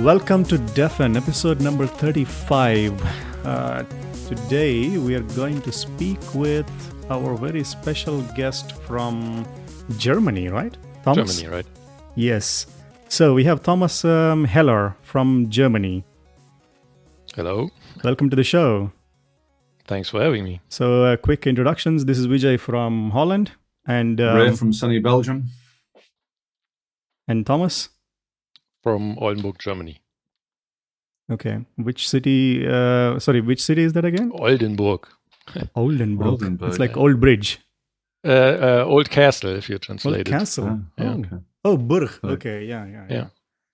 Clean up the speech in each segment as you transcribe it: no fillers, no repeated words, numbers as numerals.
Welcome to Defen, episode number 35. Today we are going to speak with our very special guest from Germany, right? Thomas? Germany, right? Yes. So we have Thomas Heller from Germany. Hello. Welcome to the show. Thanks for having me. So quick introductions. This is Vijay from Holland. And Ray from sunny Belgium. And Thomas? From Oldenburg, Germany. Okay. Which city is that again? Oldenburg. Oldenburg. It's like Old Bridge. Old Castle, if you translate Old it. Castle. Yeah. Okay. Oh, Burg. Okay, yeah.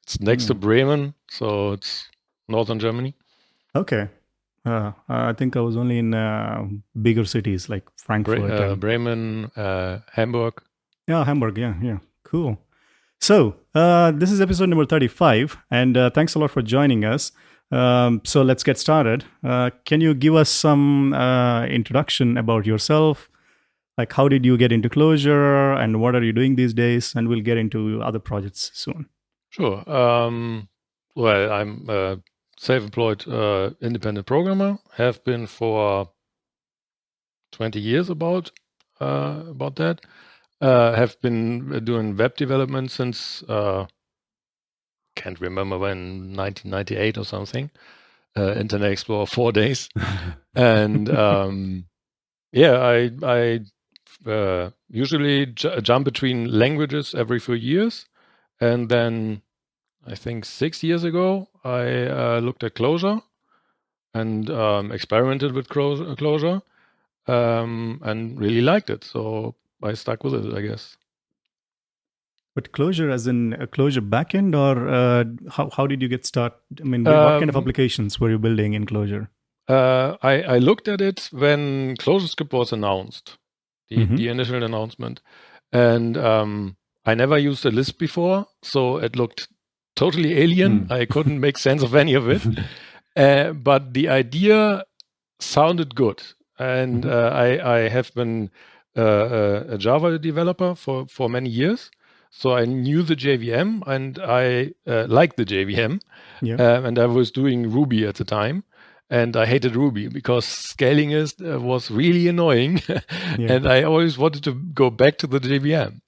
It's next to Bremen, so it's northern Germany. Okay. I think I was only in bigger cities like Frankfurt. Bremen, Hamburg. Yeah, Hamburg. Yeah. Cool. So this is episode number 35, and thanks a lot for joining us. So let's get started. Can you give us some introduction about yourself? Like, how did you get into Clojure, and what are you doing these days? And we'll get into other projects soon. Sure. Well, I'm a self-employed independent programmer. Have been for 20 years about that. Have been doing web development since can't remember when, 1998 or something. Internet Explorer 4 days, and I usually jump between languages every few years, and then I think 6 years ago I looked at Clojure and experimented with Clojure and really liked it. So I stuck with it, I guess. But Clojure as in a Clojure backend, or how did you get started? I mean, what kind of applications were you building in Clojure? I looked at it when ClojureScript was announced, the initial announcement. And I never used a Lisp before, so it looked totally alien. I couldn't make sense of any of it. But the idea sounded good. And I have been a Java developer for many years. So I knew the JVM, and I liked the JVM. Yeah. And I was doing Ruby at the time. And I hated Ruby because scaling was really annoying. And I always wanted to go back to the JVM.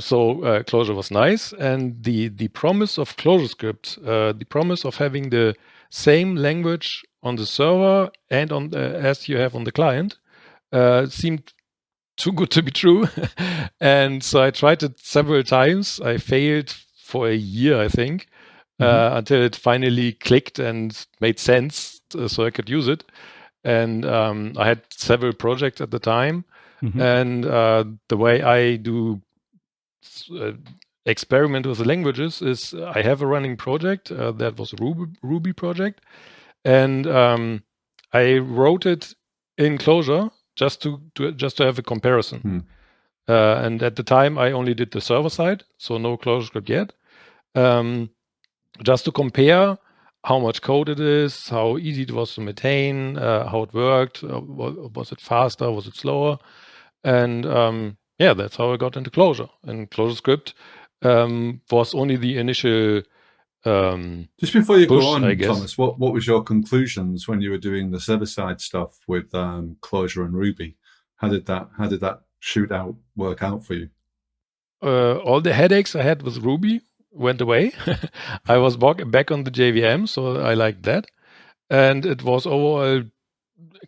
So Clojure was nice. And the promise of ClojureScript, the promise of having the same language on the server and on as you have on the client, seemed too good to be true. And so I tried it several times. I failed for a year, I think, until it finally clicked and made sense, so I could use it. And I had several projects at the time. And the way I do experiment with the languages is I have a running project that was a Ruby project. And I wrote it in Clojure just to have a comparison. And at the time, I only did the server side, so no ClojureScript yet. Just to compare how much code it is, how easy it was to maintain, how it worked, was it faster, was it slower? And that's how I got into Clojure. And ClojureScript was only the initial. Just before you push, go on, I guess. Thomas, what was your conclusions when you were doing the server-side stuff with Clojure and Ruby? How did that shootout work out for you? All the headaches I had with Ruby went away. I was back on the JVM, so I liked that. And it was overall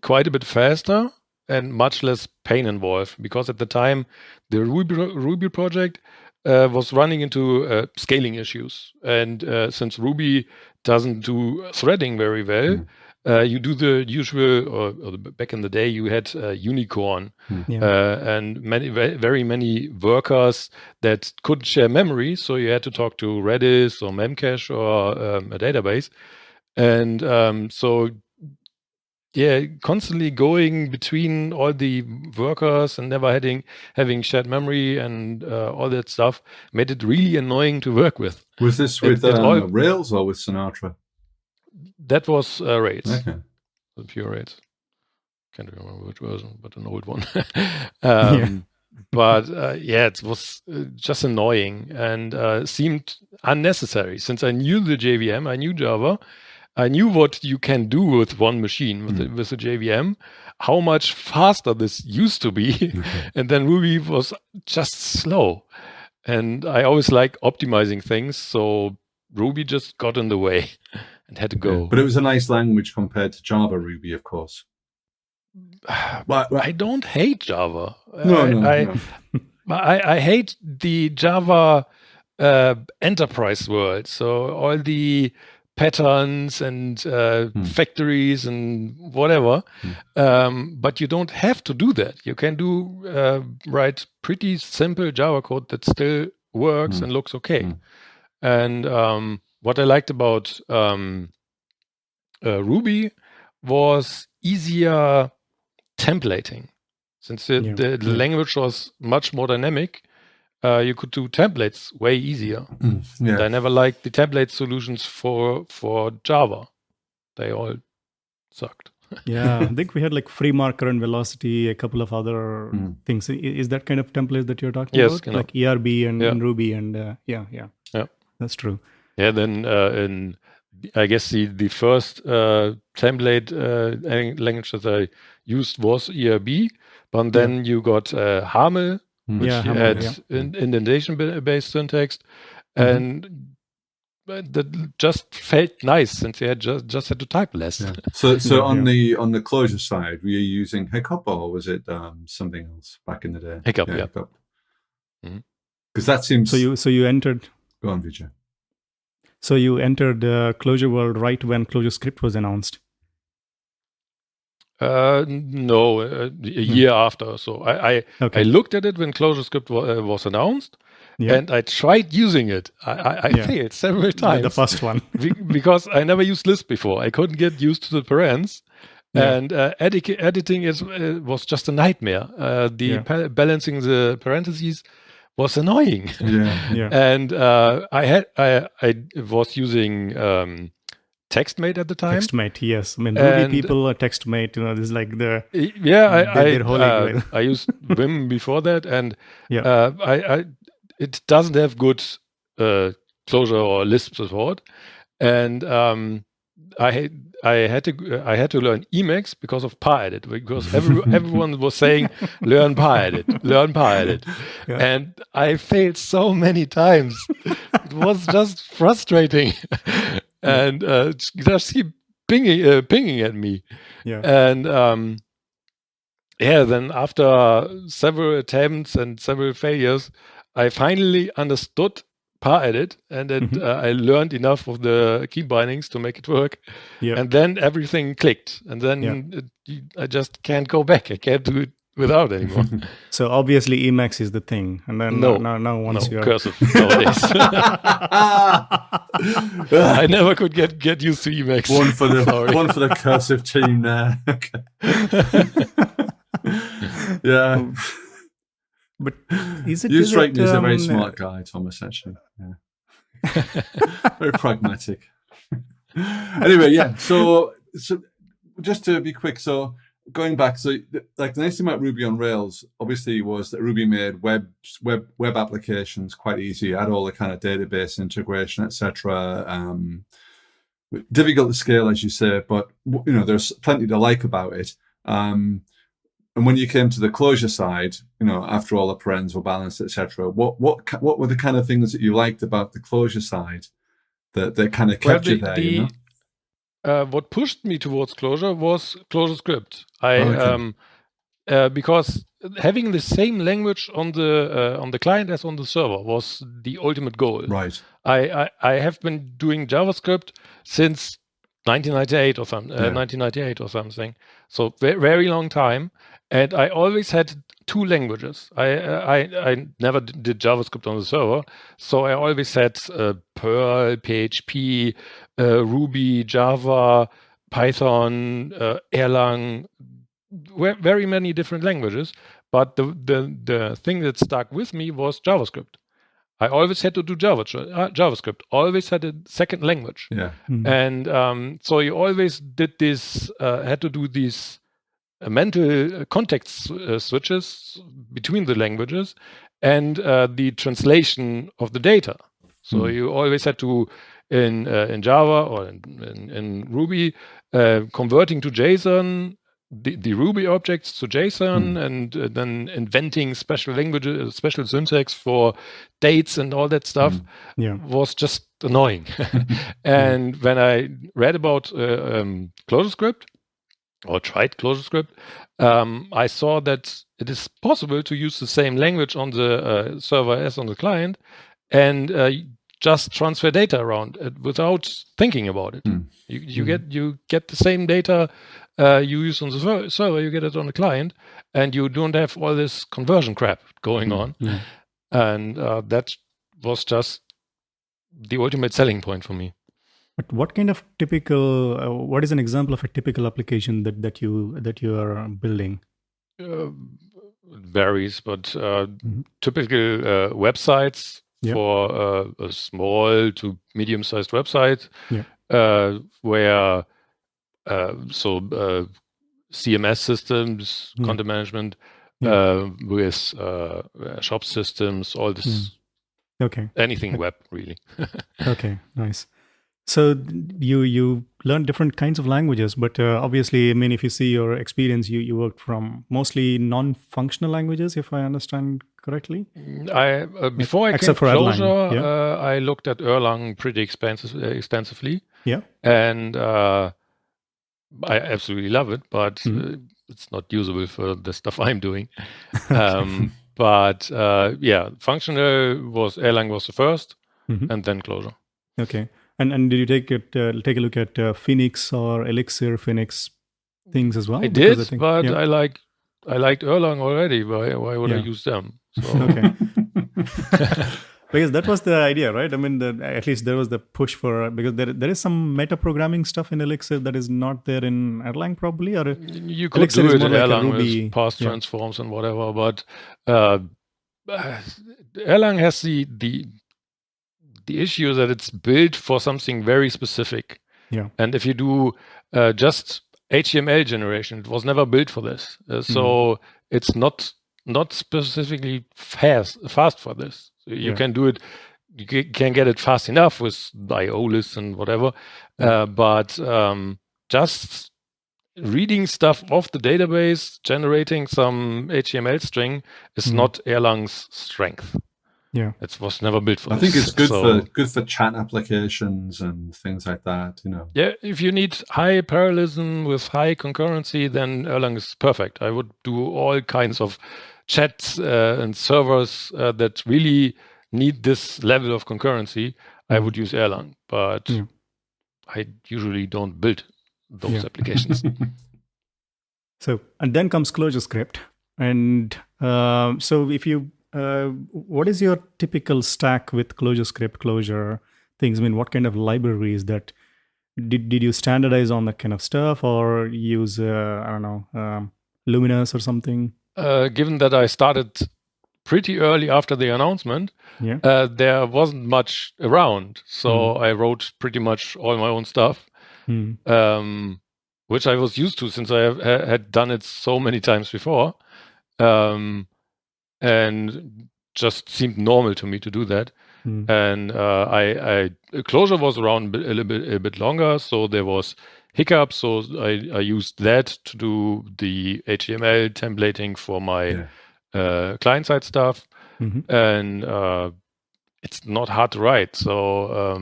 quite a bit faster and much less pain involved, because at the time, the Ruby project was running into scaling issues. And since Ruby doesn't do threading very well, you do the usual, or back in the day, you had Unicorn and very many workers that couldn't share memory. So you had to talk to Redis or Memcache or a database. And constantly going between all the workers and never having shared memory and all that stuff made it really annoying to work with. Was this with Rails or with Sinatra? That was Rails. Okay. The pure Rails. Can't remember which version, but an old one. But it was just annoying and seemed unnecessary. Since I knew the JVM, I knew Java, I knew what you can do with one machine with the JVM, how much faster this used to be, and then Ruby was just slow. And I always like optimizing things, so Ruby just got in the way and had to go. But it was a nice language compared to Java Ruby, of course. I don't hate Java. No. I hate the Java enterprise world. So all the patterns and factories and whatever. But you don't have to do that. You can write pretty simple Java code that still works and looks okay. And what I liked about Ruby was easier templating. Since the language was much more dynamic, you could do templates way easier. And I never liked the template solutions for Java. They all sucked. Yeah, I think we had like free marker and velocity, a couple of other things. Is that kind of templates that you're talking about? Kind of. Like ERB and Ruby and yeah. That's true. Yeah, then in I guess the first template language that I used was ERB, but then you got Hamel, which had indentation-based syntax, and that just felt nice since you had just had to type less. Yeah. So on the closure side, were you using Hiccup or was it something else back in the day? Hiccup, yeah. Hiccup. Because that seems. So you entered. Go on, Vijay. So you entered Clojure world right when ClojureScript was announced? No, a year after. So I looked at it when ClojureScript was announced, and I tried using it. I failed several times. The first one. Because I never used Lisp before. I couldn't get used to the parens. And editing was just a nightmare. Balancing the parentheses was annoying. And I was using TextMate at the time. TextMate, yes. I mean, Ruby people are TextMate. This is like the I used Vim before that, and it doesn't have good Clojure or Lisp support, and I had to learn Emacs because of ParEdit, because everyone was saying learn ParEdit, and I failed so many times. It was just frustrating, and just keep pinging at me. And then after several attempts and several failures, I finally understood ParEdit, and then I learned enough of the key bindings to make it work. And then everything clicked, and then I just can't go back. I can't do it without anymore. So obviously Emacs is the thing, and then now once you're cursive nowadays. I never could get used to Emacs. One for the cursive team there. Yeah. But is it? You strike me as a very smart guy, Thomas. Actually, very pragmatic. Anyway, so just to be quick, so going back, so like the nice thing about Ruby on Rails, obviously, was that Ruby made web applications quite easy. It had all the kind of database integration, etc. Difficult to scale, as you say, but there's plenty to like about it. And when you came to the Clojure side, after all the parens were balanced, etc., what were the kind of things that you liked about the Clojure side that kind of kept you there? What pushed me towards Clojure was ClojureScript. Because having the same language on the client as on the server was the ultimate goal. Right. I have been doing JavaScript since 1998 or something. So very long time. And I always had two languages. I never did JavaScript on the server, so I always had Perl, PHP, Ruby, Java, Python, Erlang, very many different languages. But the thing that stuck with me was JavaScript. I always had to do JavaScript. Always had a second language. Yeah. And so you always did this. Had to do these mental context switches between the languages and the translation of the data. So you always had to, in Java or in Ruby, converting to JSON, the Ruby objects to JSON, and then inventing special languages, special syntax for dates and all that stuff was just annoying. And when I read about ClojureScript, or tried ClojureScript, I saw that it is possible to use the same language on the server as on the client, and just transfer data around without thinking about it. You get the same data you use on the server, you get it on the client, and you don't have all this conversion crap going on. And that was just the ultimate selling point for me. But what kind of typical? What is an example of a typical application that you are building? Varies, but typical websites for a small to medium-sized website, where CMS systems, content management, with shop systems, all this. Anything web, really. Okay, nice. So you learn different kinds of languages, but obviously, I mean, if you see your experience, you worked from mostly non-functional languages, if I understand correctly. Before I came to Clojure, I looked at Erlang pretty extensively. Yeah. And I absolutely love it, but it's not usable for the stuff I'm doing. But functional Erlang was the first, and then Clojure. Okay. And did you take a look at Phoenix or Elixir Phoenix things as well? I did, but I liked Erlang already. Why would I use them? So. Okay. Because that was the idea, right? I mean, at least there was the push for, because there is some meta programming stuff in Elixir that is not there in Erlang, probably. Or you could Elixir do it in Erlang with path transforms and whatever, but Erlang has the issue that it's built for something very specific. Yeah. And if you do just HTML generation, it was never built for this. So it's not specifically fast for this. So you can do it, you can get it fast enough with IO lists and whatever. But just reading stuff off the database, generating some HTML string is not Erlang's strength. Yeah, it was never built for. I think it's good for chat applications and things like that. Yeah, if you need high parallelism with high concurrency, then Erlang is perfect. I would do all kinds of chats and servers that really need this level of concurrency. I would use Erlang, but I usually don't build those applications. So, and then comes ClojureScript, and so if you. What is your typical stack with ClojureScript, Clojure things? I mean, what kind of libraries that did you standardize on that kind of stuff, or use Luminous or something? Given that I started pretty early after the announcement, there wasn't much around, so I wrote pretty much all my own stuff, which I was used to since I had done it so many times before. And just seemed normal to me to do that. And Clojure was around a bit longer, so there was hiccups. So I used that to do the HTML templating for my client-side stuff. And it's not hard to write. So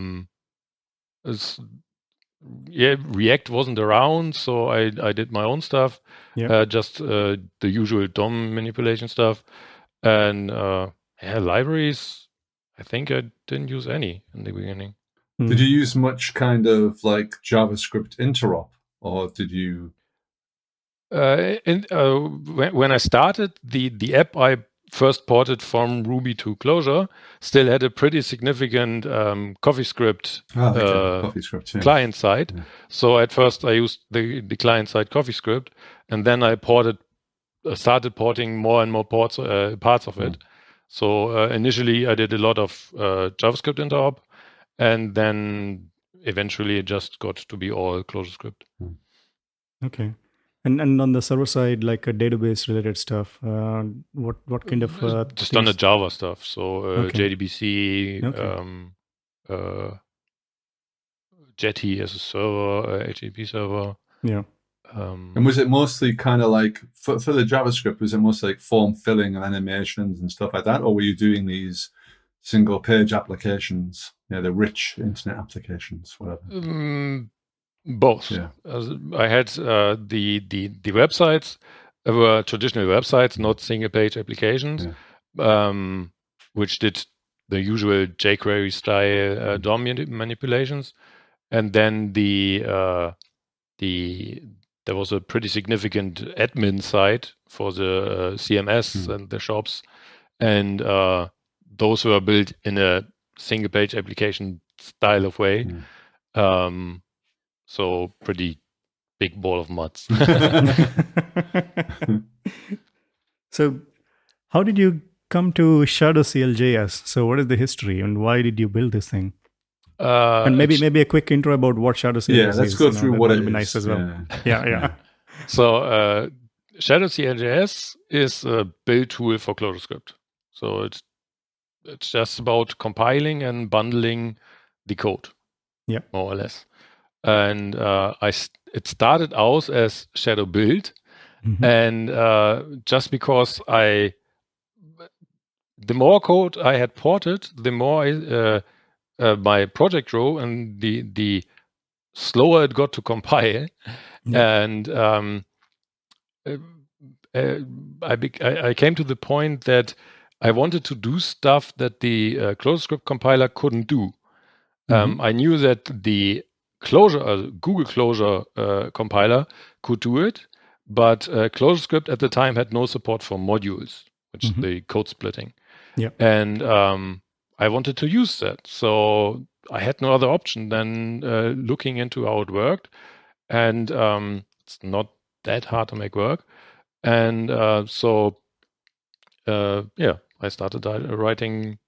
React wasn't around, so I did my own stuff. Just the usual DOM manipulation stuff. And libraries, I think I didn't use any in the beginning. Did you use much kind of like JavaScript interop, or did you? When I started, the app I first ported from Ruby to Clojure still had a pretty significant CoffeeScript, CoffeeScript client side. So at first I used the client side CoffeeScript, and then I started porting more and more parts of it. So initially I did a lot of JavaScript interop, and then eventually it just got to be all ClojureScript. Okay. And on the server side, like a database related stuff, what kind of the standard Java stuff? So Okay. JDBC, Okay. Jetty as a server, HTTP server. Yeah. And was it mostly kind of like for the JavaScript? Was it mostly like form filling and animations and stuff like that, or were you doing these single page applications? Yeah, the rich internet applications, whatever. Both. Yeah. I had the websites were traditional websites, not single page applications, which did the usual jQuery style DOM manipulations, and then there was a pretty significant admin side for the CMS and the shops, and those were built in a single page application style of way. So pretty big ball of mud. So how did you come to shadow-cljs? So what is the history and why did you build this thing? And maybe a quick intro about what shadow-cljs is. Yeah, let's go through what it is. Nice as well. Yeah. So shadow-cljs is a build tool for ClojureScript. So it's just about compiling and bundling the code, more or less. And it started out as shadow build, and just because the more code I had ported, the more my project grew, and the slower it got to compile. And I came to the point that I wanted to do stuff that the ClojureScript compiler couldn't do. I knew that the Google Clojure compiler could do it, but ClojureScript at the time had no support for modules, which is the code splitting. And I wanted to use that. So I had no other option than looking into how it worked. And it's not that hard to make work. And I started writing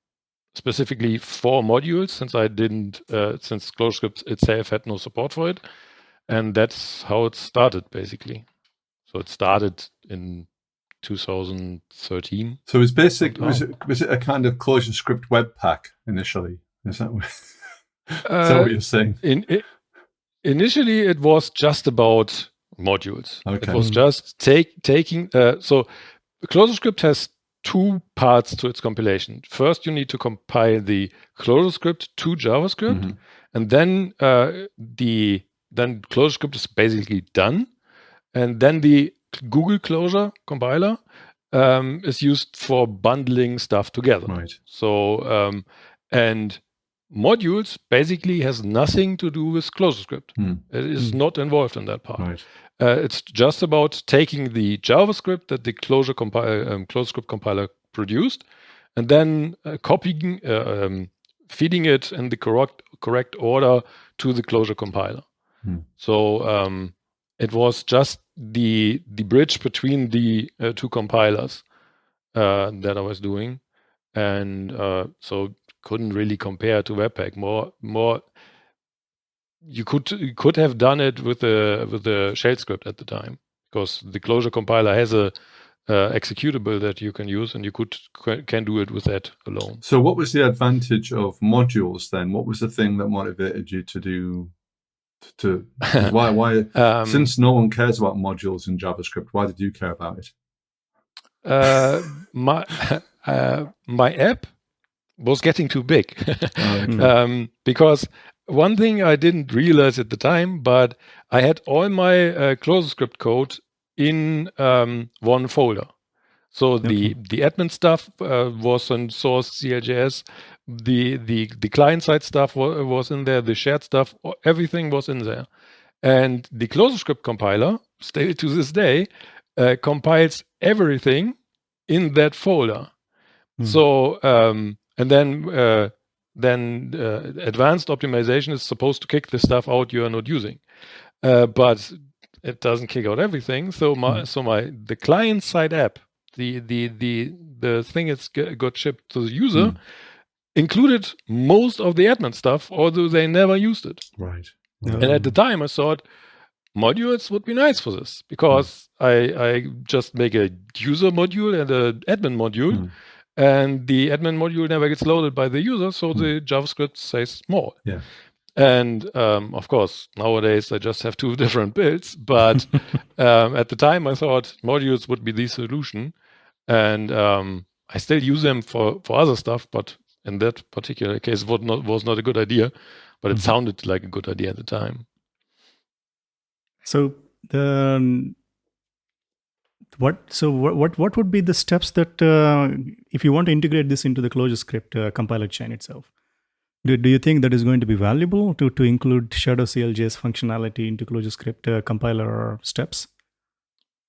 specifically for modules, since since ClojureScript itself had no support for it. And that's how it started, basically. So it started in 2013. So it was it a kind of ClojureScript Webpack initially? Is that what you're saying? Initially, it was just about modules. Okay. It was just taking. So ClojureScript has two parts to its compilation. First, you need to compile the ClojureScript to JavaScript, and then then ClojureScript is basically done, and then the Google Clojure compiler is used for bundling stuff together. Right. So and modules basically has nothing to do with ClojureScript. It is not involved in that part. Right. It's just about taking the JavaScript that the ClojureScript compiler produced, and then copying, feeding it in the correct order to the Clojure compiler. So it was just the bridge between the two compilers that I was doing, and so couldn't really compare to Webpack. More. You could have done it with the shell script at the time, because the Clojure compiler has a executable that you can use, and you can do it with that alone. So what was the advantage of modules then? What was the thing that motivated you to do? Why? Since no one cares about modules in JavaScript, why did you care about it? My app was getting too big. Because one thing I didn't realize at the time, but I had all my ClojureScript code in one folder. So the admin stuff was on source CLJS, the client side stuff was in there, the shared stuff, everything was in there. And the ClojureScript compiler, still to this day, compiles everything in that folder. So and then advanced optimization is supposed to kick the stuff out you are not using, but it doesn't kick out everything. So the client side app, the thing that's got shipped to the user, included most of the admin stuff, although they never used it. Right. And at the time, I thought modules would be nice for this, because I just make a user module and an admin module, and the admin module never gets loaded by the user, so the JavaScript stays small. Yeah. And of course, nowadays I just have two different builds, but at the time I thought modules would be the solution, and I still use them for other stuff, but in that particular case was not a good idea, but it sounded like a good idea at the time. So what would be the steps that if you want to integrate this into the ClojureScript compiler chain itself? Do you think that is going to be valuable to include shadow-cljs functionality into ClojureScript compiler steps?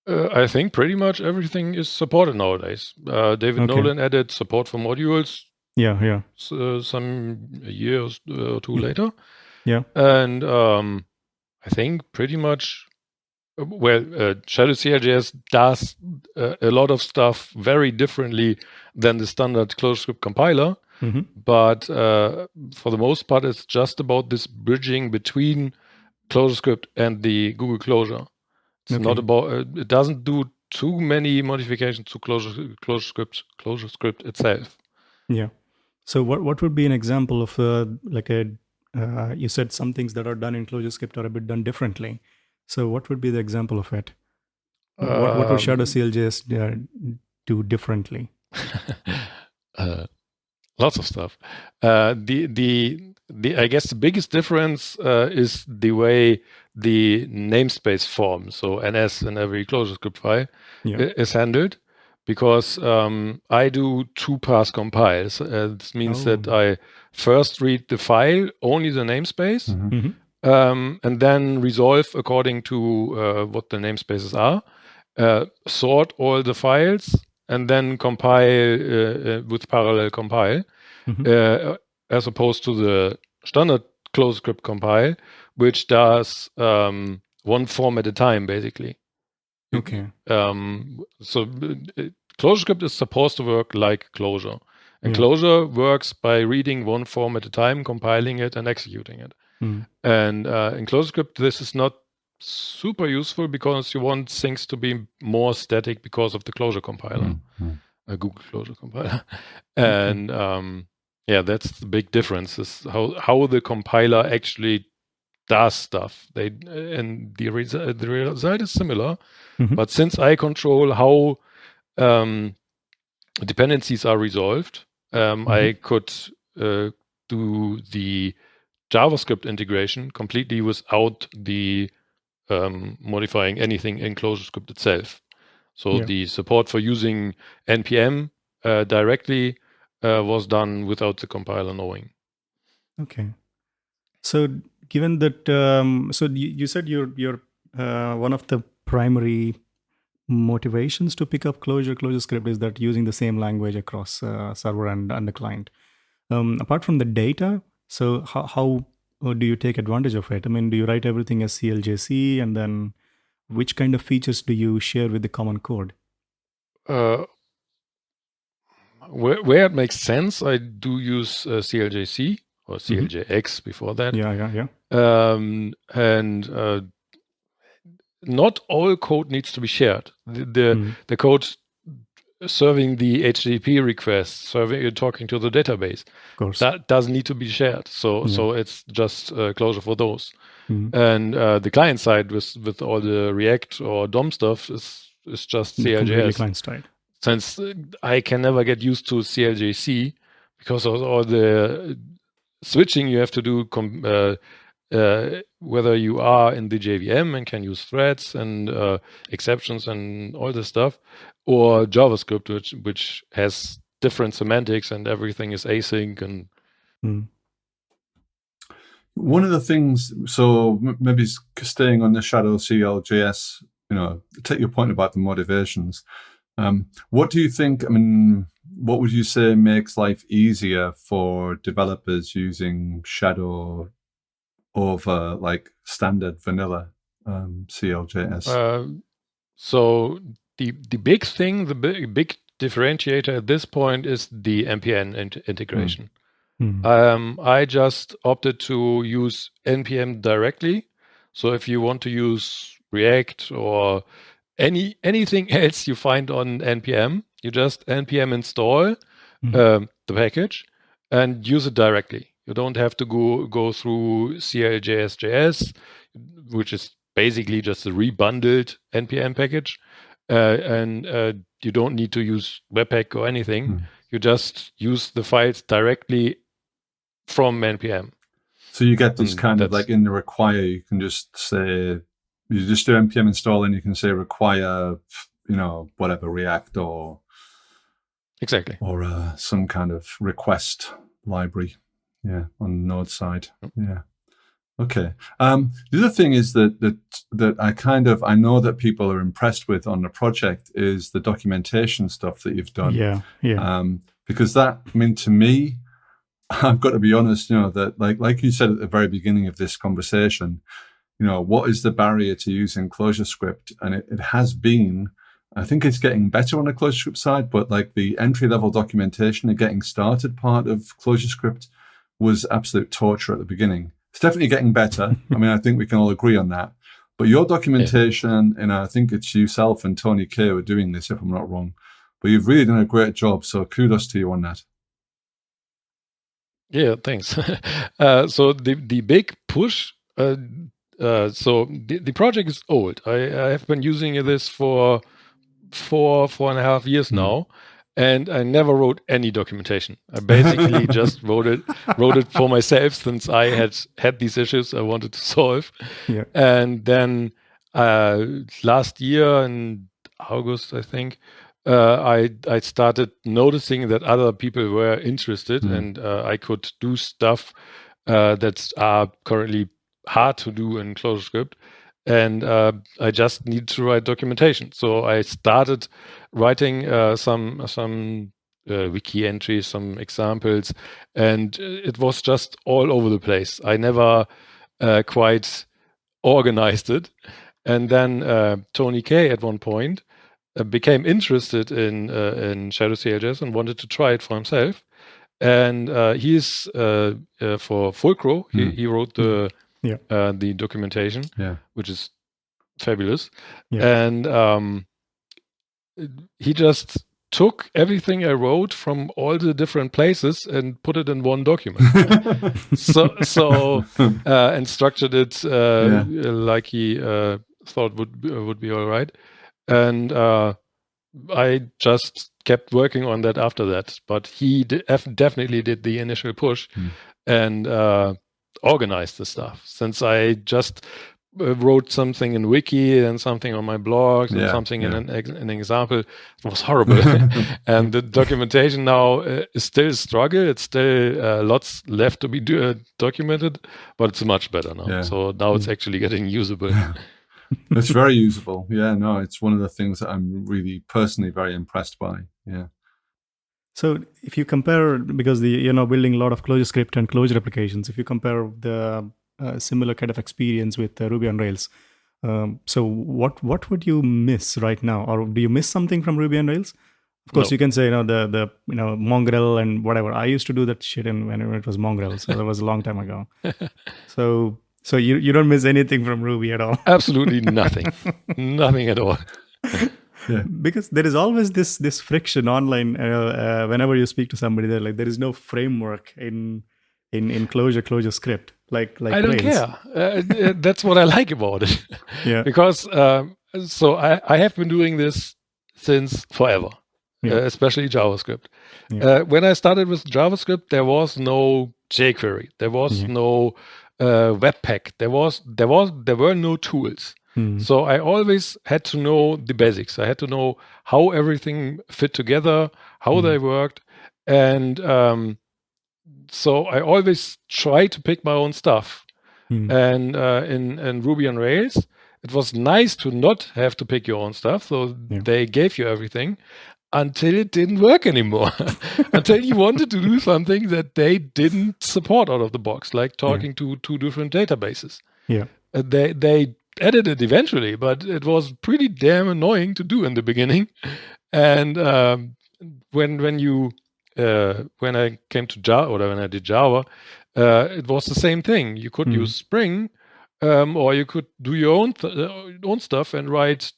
I think pretty much everything is supported nowadays. David Nolan added support for modules. Yeah. A year or two later. Yeah. And I think pretty much, shadow-cljs does a lot of stuff very differently than the standard ClojureScript compiler. But for the most part, it's just about this bridging between ClojureScript and the Google Closure. It's not about, it doesn't do too many modifications to ClojureScript itself. Yeah. So what would be an example of you said some things that are done in ClojureScript are a bit done differently. So what would be the example of it? What would shadow-cljs do differently? Lots of stuff. I guess the biggest difference is the way the namespace form, so NS in every ClojureScript file, is handled, because I do two-pass compiles. This means that I first read the file, only the namespace, and then resolve according to what the namespaces are, sort all the files, and then compile with parallel compile, as opposed to the standard ClojureScript compile, which does one form at a time, basically. Okay. So ClojureScript is supposed to work like Clojure. And Clojure works by reading one form at a time, compiling it, and executing it. And in ClojureScript, this is not super useful, because you want things to be more static because of the Clojure compiler, a Google Clojure compiler. And that's the big difference, is how the compiler actually does stuff. And the result is similar, but since I control how dependencies are resolved, I could do the JavaScript integration completely without the modifying anything in ClojureScript itself. So the support for using npm directly was done without the compiler knowing. Okay. So given that, so you said you're one of the primary motivations to pick up ClojureScript is that using the same language across server and the client. Apart from the data, so how do you take advantage of it? I mean, do you write everything as CLJC, and then which kind of features do you share with the common code? Where it makes sense, I do use CLJC or CLJX before that. Yeah. And not all code needs to be shared. The code serving the HTTP request, talking to the database, of course, that doesn't need to be shared. So it's just Clojure for those. And the client side with all the React or DOM stuff is just CLJS. Client side. Since I can never get used to CLJC because of all the switching you have to do, whether you are in the JVM and can use threads and exceptions and all this stuff, or JavaScript, which has different semantics and everything is async. And one of the things, so maybe staying on the shadow-cljs, take your point about the motivations. What do you think? I mean, what would you say makes life easier for developers using Shadow over like standard vanilla CLJS? So the big thing, the big differentiator at this point is the npm integration. I just opted to use npm directly, So if you want to use React or anything else you find on npm, you just npm install the package and use it directly. You don't have to go through cljs, which is basically just a rebundled npm package, and you don't need to use webpack or anything. You just use the files directly from npm. So you get this kind of like in the require, you can just say, you just do npm install and you can say require, whatever, React or exactly, or some kind of request library, on Node side. Yeah. Okay. The other thing is that I know that people are impressed with on the project is the documentation stuff that you've done. Yeah. Because that, to me, I've got to be honest, that like you said at the very beginning of this conversation, what is the barrier to using ClojureScript? And it has been, I think it's getting better on the ClojureScript side, but like the entry-level documentation and getting started part of ClojureScript was absolute torture at the beginning. It's definitely getting better. I think we can all agree on that. But your documentation, and I think it's yourself and Tony K who are doing this, if I'm not wrong, but you've really done a great job. So kudos to you on that. Yeah, thanks. So the big push, so the project is old. I have been using this for 4.5 years now, and I never wrote any documentation. I basically just wrote it for myself, since I had these issues I wanted to solve. Yeah. And then last year in August, I think, I started noticing that other people were interested, and I could do stuff that are currently hard to do in ClojureScript. And I just need to write documentation. So I started writing some wiki entries, some examples, and it was just all over the place. I never quite organized it. And then Tony K at one point became interested in shadow-cljs and wanted to try it for himself. And he's for Fulcro. He wrote the documentation, which is fabulous. And he just took everything I wrote from all the different places and put it in one document. And structured it like he thought would be all right. And I just kept working on that after that. But he definitely did the initial push and organized the stuff. Since I just wrote something in wiki and something on my blog and something in an example, it was horrible. And the documentation now is still a struggle. It's still lots left to be documented, but it's much better now. So now it's actually getting usable. It's very usable. It's one of the things that I'm really personally very impressed by. So if you compare, because building a lot of ClojureScript and Clojure applications, if you compare the similar kind of experience with Ruby on Rails, so what would you miss right now, or do you miss something from Ruby on Rails? Of course, you can say the Mongrel and whatever. I used to do that shit when it was Mongrel, so that was a long time ago. So you don't miss anything from Ruby at all? Absolutely nothing. Nothing at all. Because there is always this friction online. Whenever you speak to somebody, they're like, there is no framework in ClojureScript like I don't care. That's what I like about it. Because so I have been doing this since forever, especially JavaScript. When I started with JavaScript, there was no jQuery, there was no Webpack, there were no tools. So I always had to know the basics. I had to know how everything fit together, how they worked, and so I always try to pick my own stuff. And in Ruby on Rails, it was nice to not have to pick your own stuff. So they gave you everything until it didn't work anymore. Until you wanted to do something that they didn't support out of the box, like talking to two different databases. They added it eventually, but it was pretty damn annoying to do in the beginning. And when I came to Java, or when I did Java, it was the same thing. You could use Spring, or you could do your own stuff and write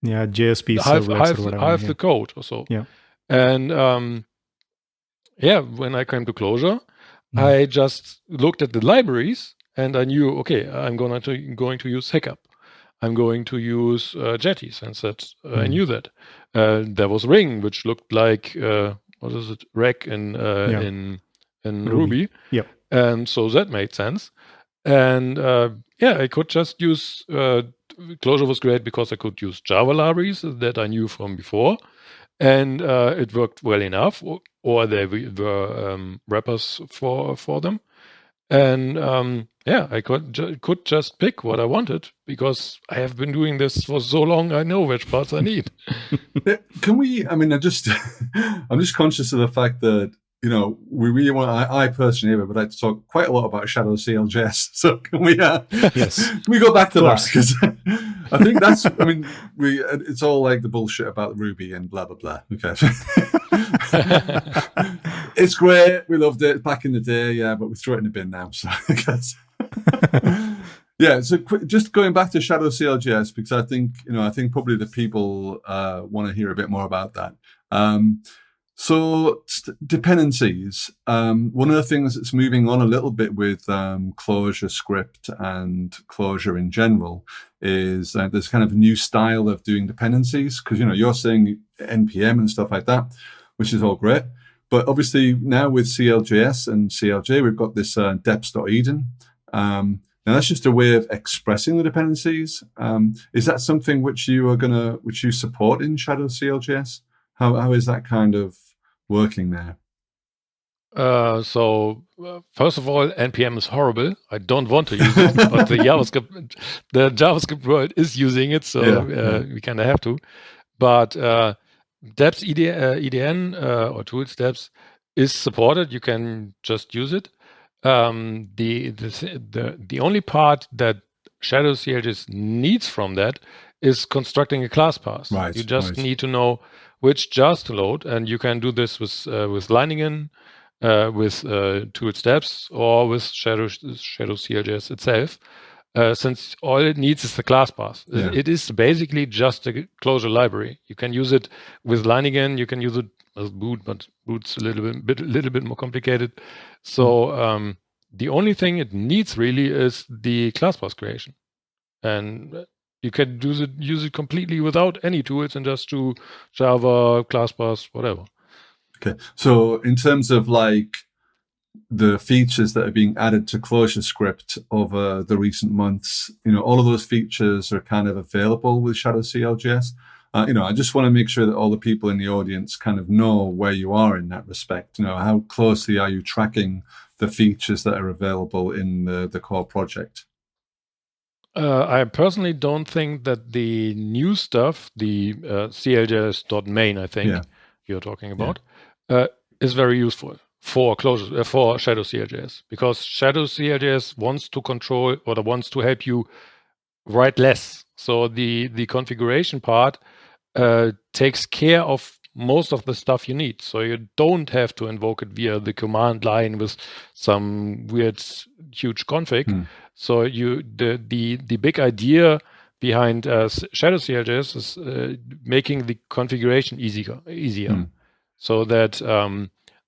JSP servlets or whatever. Half the code or so. Yeah. And when I came to Clojure, I just looked at the libraries and I knew, okay, I'm going to use Hiccup. I'm going to use Jetties, and said I knew that. There was Ring, which looked like what is it, Rec in Ruby. Yep. And so that made sense. And I could just use Clojure was great because I could use Java libraries that I knew from before, and it worked well enough. Or they were wrappers for them. And I could just pick what I wanted because I have been doing this for so long. I know which parts I need. Can we? I mean, I'm just conscious of the fact that we really want. I personally would like to talk quite a lot about shadow-cljs. So can we? Yes. Can we go back to that? Because I think that's. I mean, it's all like the bullshit about Ruby and blah blah blah. Okay. It's great. We loved it back in the day, but we throw it in the bin now. So I guess. So just going back to shadow-cljs, because I think probably the people want to hear a bit more about that. So dependencies. One of the things that's moving on a little bit with Clojure script and Clojure in general is there's kind of a new style of doing dependencies, because you're saying NPM and stuff like that, which is all great. But obviously now with CLJS and CLJ, we've got this deps.eden. Now that's just a way of expressing the dependencies. Is that something which you support in shadow-cljs? How is that kind of working there? So first of all, NPM is horrible. I don't want to use it, but the JavaScript world is using it, so we kind of have to. But deps EDN or tools deps is supported. You can just use it. The only part that shadow-cljs needs from that is constructing a class path. Right, you just need to know which jars to load, and you can do this with Leiningen, with tools deps, or with shadow-cljs itself. Since all it needs is the class path. Yeah. It is basically just a Clojure library. You can use it with Leiningen. You can use it as boot, but boot's a little bit more complicated. So the only thing it needs really is the class path creation, and you can use it completely without any tools and just do Java, class path, whatever. Okay, so in terms of like the features that are being added to ClojureScript over the recent months, all of those features are kind of available with shadow-cljs. I just want to make sure that all the people in the audience kind of know where you are in that respect. How closely are you tracking the features that are available in the core project? I personally don't think that the new stuff, the cljs.main, I think you're talking about, is very useful for Clojure, for shadow-cljs, because shadow-cljs wants to control or wants to help you write less. So the configuration part takes care of most of the stuff you need. So you don't have to invoke it via the command line with some weird huge config. So the big idea behind shadow-cljs is making the configuration easier, so that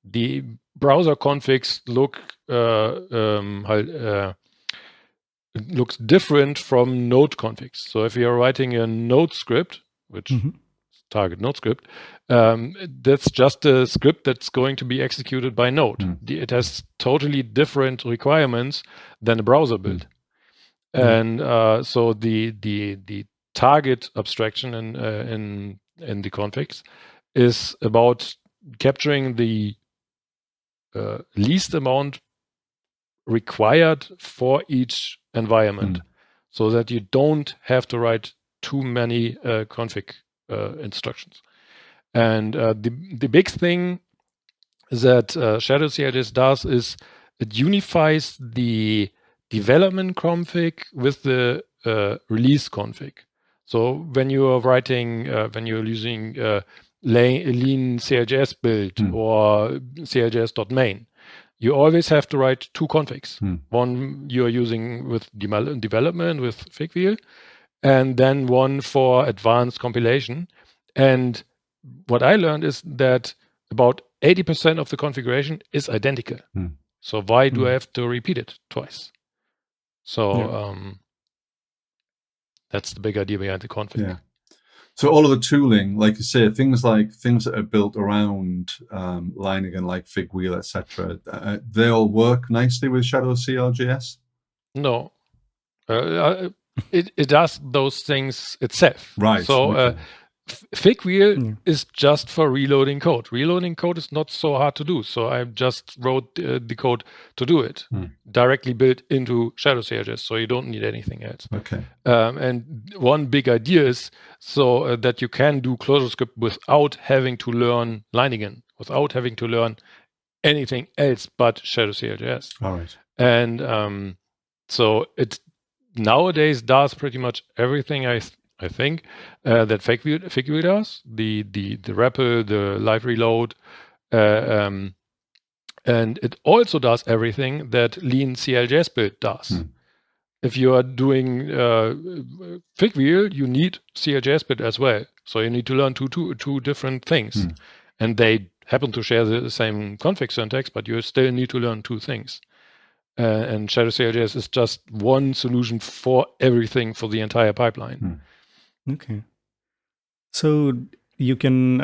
the browser configs looks different from Node configs. So if you're writing a Node script, which target Node script, that's just a script that's going to be executed by Node. It has totally different requirements than a browser build. And so the target abstraction in the configs is about capturing the least amount required for each environment, so that you don't have to write too many config instructions. And the big thing that shadow-cljs does is it unifies the development config with the release config. So when you are writing, when you're using lean CLJS build or CLJS.main, you always have to write two configs. One you're using with development with Figwheel, and then one for advanced compilation. And what I learned is that about 80% of the configuration is identical. So why do I have to repeat it twice? So that's the big idea behind the config. Yeah. So all of the tooling, like you say, things that are built around Leiningen, like Figwheel, etc., they all work nicely with shadow-cljs? No. It does those things itself. Right. So okay. Figwheel is just for reloading code. Reloading code is not so hard to do. So I just wrote the code to do it, directly built into shadow-cljs. So you don't need anything else. Okay. And one big idea is so that you can do ClojureScript without having to learn Leiningen, without having to learn anything else but shadow-cljs. All right. And so it nowadays does pretty much everything I think that Figwheel does, the REPL, the live reload, and it also does everything that lean CLJS build does. If you are doing Figwheel, you need CLJS build as well. So you need to learn two different things, and they happen to share the same config syntax, but you still need to learn two things. And shadow-cljs is just one solution for everything for the entire pipeline. Okay. So you can,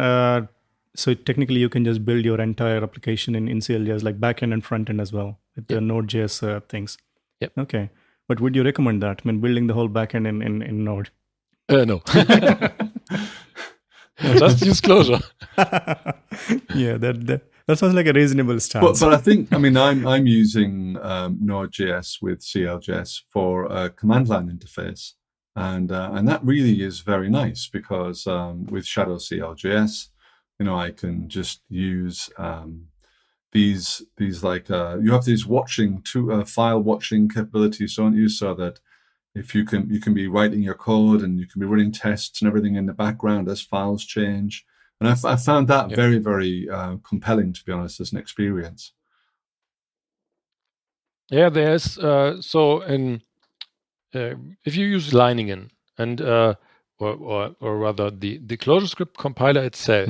so technically you can just build your entire application in CLJS, like backend and frontend as well, with the Node.js things. Yep. Okay. But would you recommend that? I mean, building the whole backend in Node? No. Just use Clojure. Yeah, that sounds like a reasonable stance. But I think, I mean, I'm using Node.js with CLJS for a command line interface. And that really is very nice because with shadow-cljs, I can just use these like you have these file watching capabilities, don't you? So that if you can be writing your code and you can be running tests and everything in the background as files change. And I found that very, very compelling, to be honest, as an experience. Yeah, there's so in. If you use Leiningen and or rather the ClojureScript compiler itself,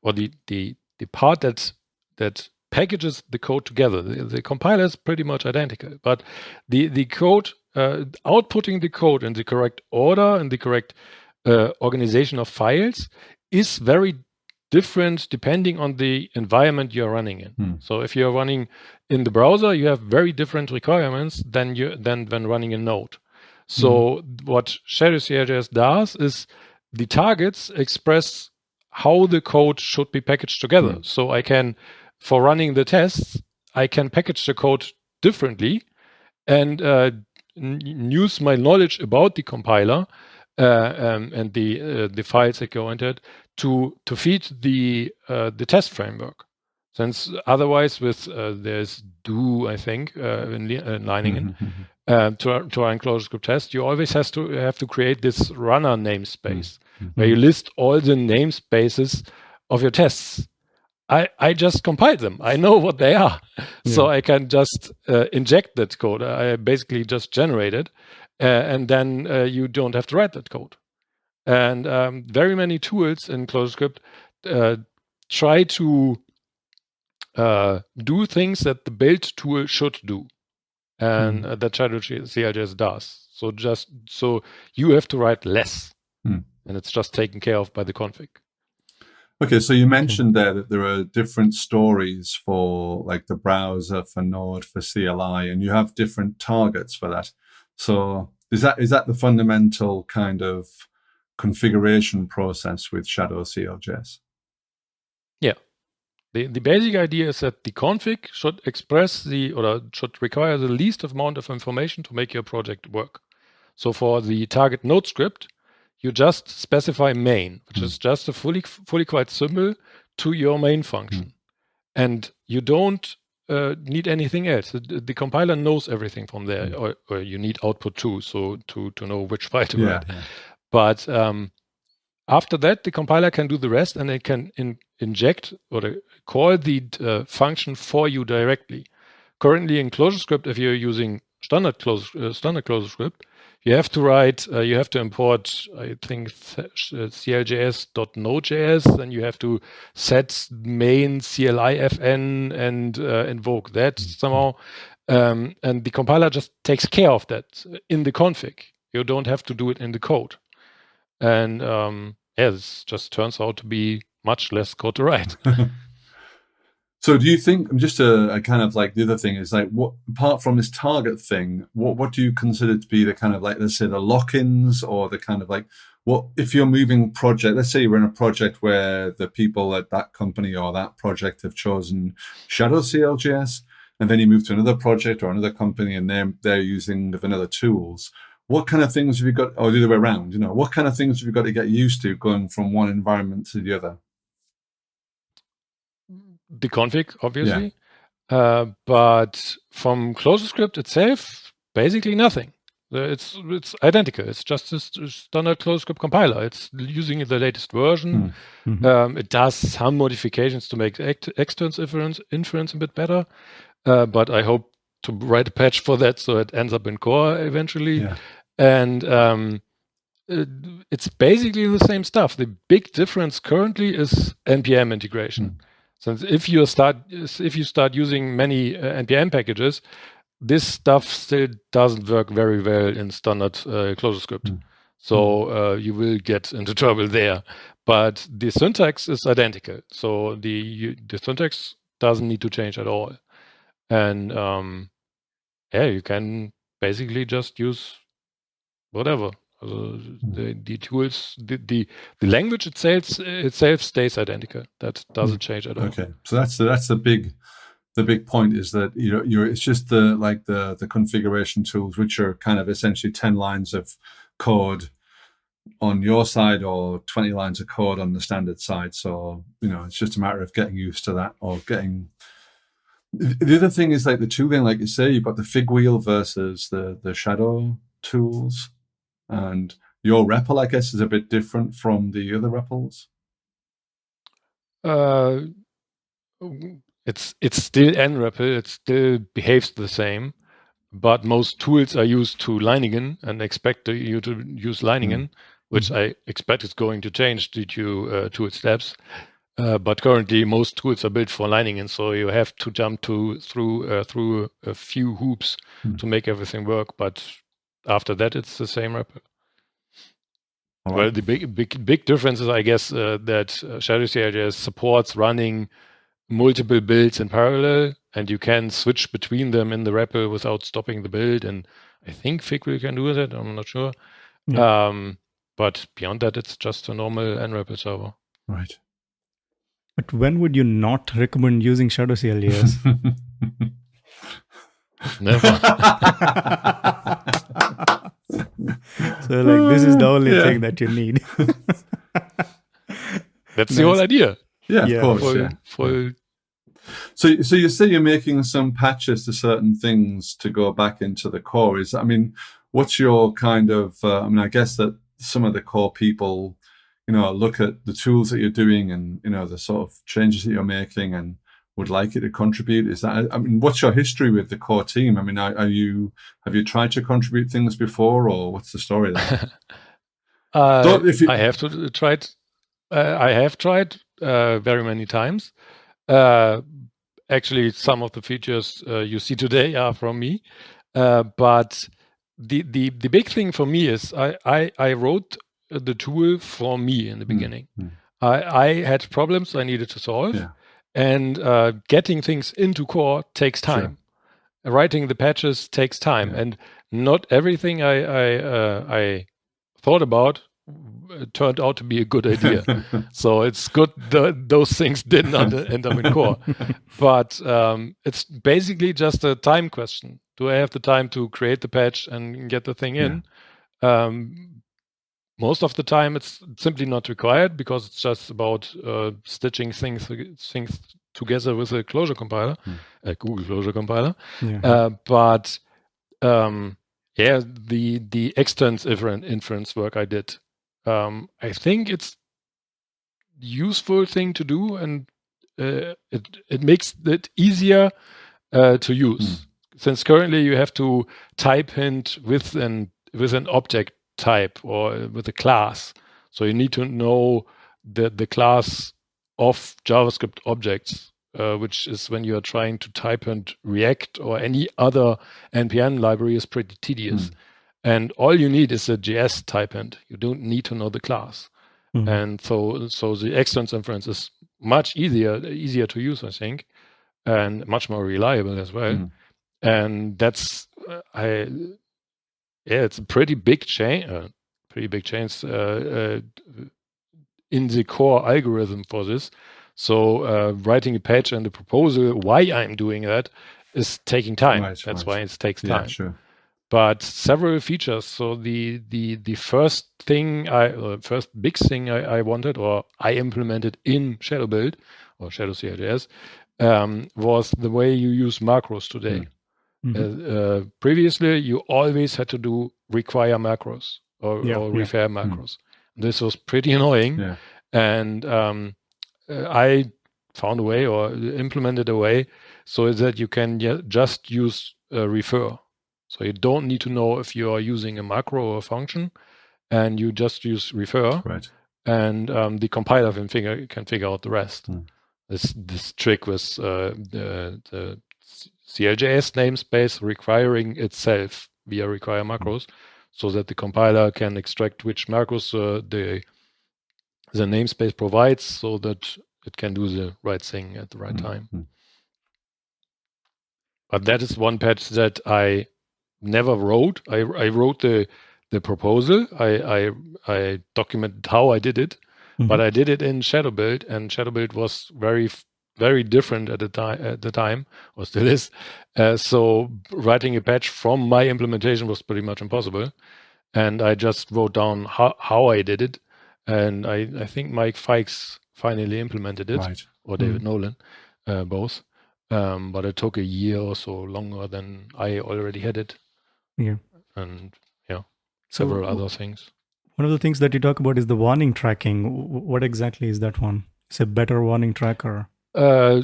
or the part that packages the code together, the compiler is pretty much identical, but the code outputting the code in the correct order and the correct organization of files is very different depending on the environment you're running in. So if you're running in the browser, you have very different requirements than when running in Node. So what shadow-cljs does is the targets express how the code should be packaged together. So I can, for running the tests, I can package the code differently and use my knowledge about the compiler and the files that go into it to feed the test framework. Since otherwise, with there's do, I think, in Leiningen. To run ClojureScript test, you always have to create this runner namespace where you list all the namespaces of your tests. I just compiled them. I know what they are, so I can just inject that code. I basically just generate it, and then you don't have to write that code. And very many tools in ClojureScript try to do things that the build tool should do. And that shadow-cljs does. So you have to write less, and it's just taken care of by the config. Okay, so you mentioned there that there are different stories for like the browser, for Node, for CLI, and you have different targets for that. So is that the fundamental kind of configuration process with shadow-cljs? Yeah. The basic idea is that the config should should require the least amount of information to make your project work. So for the target Node script, you just specify main, which is just a fully quite symbol to your main function. And you don't need anything else. The compiler knows everything from there, or you need output too, so to know which file to write. Yeah. But after that, the compiler can do the rest, and it can inject or call the function for you directly. currently in ClojureScript, if you're using standard ClojureScript, you have to write, you have to import, I think, cljs.node.js, and you have to set main CLI-fn and invoke that somehow. And the compiler just takes care of that in the config. You don't have to do it in the code. And this just turns out to be much less code to write. So do you think, just a kind of like the other thing is like, what, apart from this target thing, what do you consider to be the kind of like, let's say the lock-ins, or the kind of like, what, if you're moving project, let's say you're in a project where the people at that company or that project have chosen shadow-cljs, and then you move to another project or another company and they're using the vanilla tools. What kind of things have you got, or the other way around, you know, what kind of things have you got to get used to going from one environment to the other? The config, obviously. Yeah. But from ClojureScript itself, basically nothing. It's identical. It's just a standard ClojureScript compiler. It's using the latest version. Mm-hmm. It does some modifications to make external inference a bit better. But I hope to write a patch for that so it ends up in core eventually. Yeah. And it's basically the same stuff. The big difference currently is NPM integration. Since if you start using many NPM packages, this stuff still doesn't work very well in standard ClojureScript. So you will get into trouble there. But the syntax is identical. So the syntax doesn't need to change at all. And you can basically just use whatever. The tools, the language itself stays identical. That doesn't change at all. Okay, so that's the big point, is that it's just the configuration tools, which are kind of essentially 10 lines of code on your side or 20 lines of code on the standard side. So it's just a matter of getting used to that, or getting. The other thing is like the tooling, like you say, you've got the fig wheel versus the shadow tools. And your REPL, I guess, is a bit different from the other REPLs. It's still NREPL. It still behaves the same, but most tools are used to Leiningen and expect you to use Leiningen, which I expect is going to change due to tool steps. But currently, most tools are built for Leiningen, so you have to jump through a few hoops to make everything work. But after that, it's the same REPL. Right. Well, the big difference is, I guess, that shadow-cljs supports running multiple builds in parallel, and you can switch between them in the REPL without stopping the build. And I think Figwheel can do that. I'm not sure. Yeah. But beyond that, it's just a normal NREPL server. Right. But when would you not recommend using shadow-cljs? Never. So this is the only thing that you need. That's the whole idea. Yeah, of course. So you say you're making some patches to certain things to go back into the core. What's your kind of? I guess that some of the core people, look at the tools that you're doing and the sort of changes that you're making and would like it to contribute. Is that? What's your history with the core team? Have you tried to contribute things before, or what's the story there? I have tried. I have tried very many times. Actually, some of the features you see today are from me. But the big thing for me is I wrote the tool for me in the beginning. I had problems I needed to solve. Yeah. And getting things into core takes time. Sure. Writing the patches takes time, and not everything I thought about turned out to be a good idea. So it's good those things did not end up in core. But it's basically just a time question. Do I have the time to create the patch and get the thing in? Most of the time, it's simply not required because it's just about stitching things together with a Clojure compiler, a Google Clojure compiler. Yeah. But the extensive inference work I did, I think it's useful thing to do, and it makes it easier to use. Since currently you have to type hint with an object type or with a class. So you need to know the class of JavaScript objects, which is when you are trying to type hint React or any other NPM library is pretty tedious. And all you need is a JS type hint. You don't need to know the class. And so the external inference is much easier to use, I think, and much more reliable as well. And that's it's a pretty big change in the core algorithm for this. So writing a patch and a proposal why I'm doing that is taking time. That's why it takes time. Yeah, sure. But several features. So the first thing first big thing I wanted or I implemented in Shadow Build or shadow-cljs was the way you use macros today. Previously, you always had to do require macros or refer macros. This was pretty annoying. And I found a way or implemented a way so that you can just use refer. So you don't need to know if you are using a macro or a function, and you just use refer. Right. And the compiler can figure out the rest. This trick with the CLJS namespace requiring itself via require macros, so that the compiler can extract which macros the namespace provides, so that it can do the right thing at the right time. But that is one patch that I never wrote. I wrote the proposal. I documented how I did it, but I did it in Shadow Build, and Shadow Build was very, very different at the time, or still is. So writing a patch from my implementation was pretty much impossible. And I just wrote down how I did it. And I think Mike Fikes finally implemented it, or David Nolan, both. But it took a year or so longer than I already had it. Yeah. And several other things. One of the things that you talk about is the warning tracking. What exactly is that one? It's a better warning tracker. So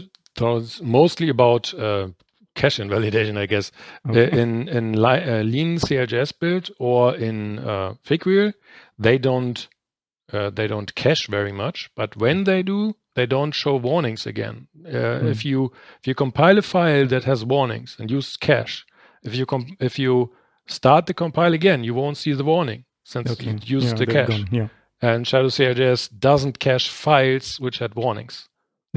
it's mostly about cache invalidation, I guess. In lean CLJS build or in Figwheel, they don't cache very much, but when they do, they don't show warnings again. If you compile a file that has warnings and use cache, if you start the compile again, you won't see the warning since you used the cache. And shadow-cljs doesn't cache files which had warnings.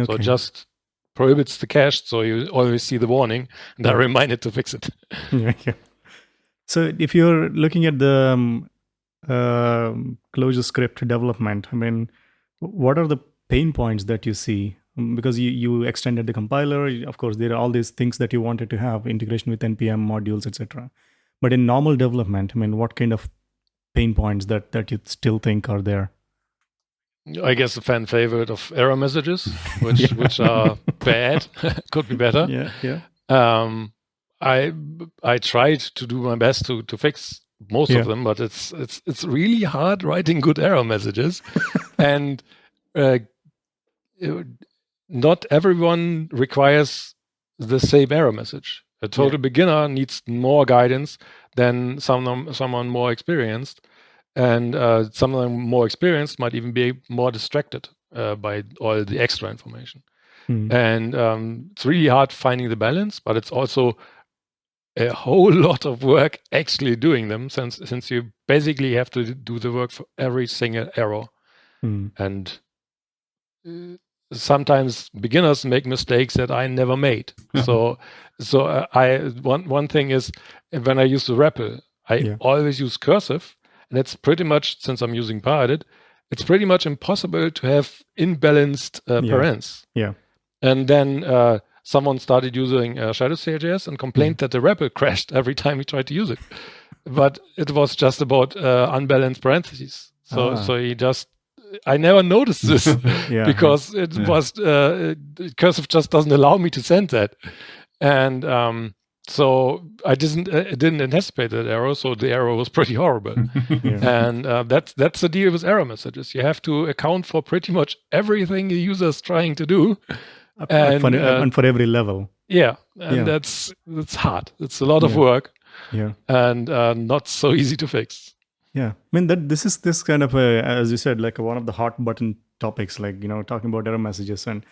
So it just prohibits the cache, so you always see the warning, and I'm reminded to fix it. So if you're looking at the ClojureScript development, I mean, what are the pain points that you see? Because you extended the compiler, of course, there are all these things that you wanted to have, integration with NPM modules, etc. But in normal development, I mean, what kind of pain points that you still think are there? I guess a fan favorite of error messages, which are bad, could be better. I tried to do my best to fix most of them, but it's really hard writing good error messages, and not everyone requires the same error message. A total beginner needs more guidance than someone more experienced. And someone more experienced might even be more distracted by all the extra information. And it's really hard finding the balance, but it's also a whole lot of work actually doing them, since you basically have to do the work for every single error. And sometimes beginners make mistakes that I never made. So one thing is, when I use the REPL, I always use cursive. And it's pretty much, since I'm using Paredit, it's pretty much impossible to have imbalanced parens. And then someone started using shadow-cljs and complained that the REPL crashed every time he tried to use it. But it was just about unbalanced parentheses. So I never noticed this because it was cursive just doesn't allow me to send that. And so I didn't anticipate that error, so the error was pretty horrible. And that's the deal with error messages. You have to account for pretty much everything the user is trying to do, and for every level. Yeah, and Yeah. that's hard. It's a lot of work. Yeah. And not so easy to fix. Yeah, I mean that this kind of a, as you said, like one of the hot button topics, like talking about error messages and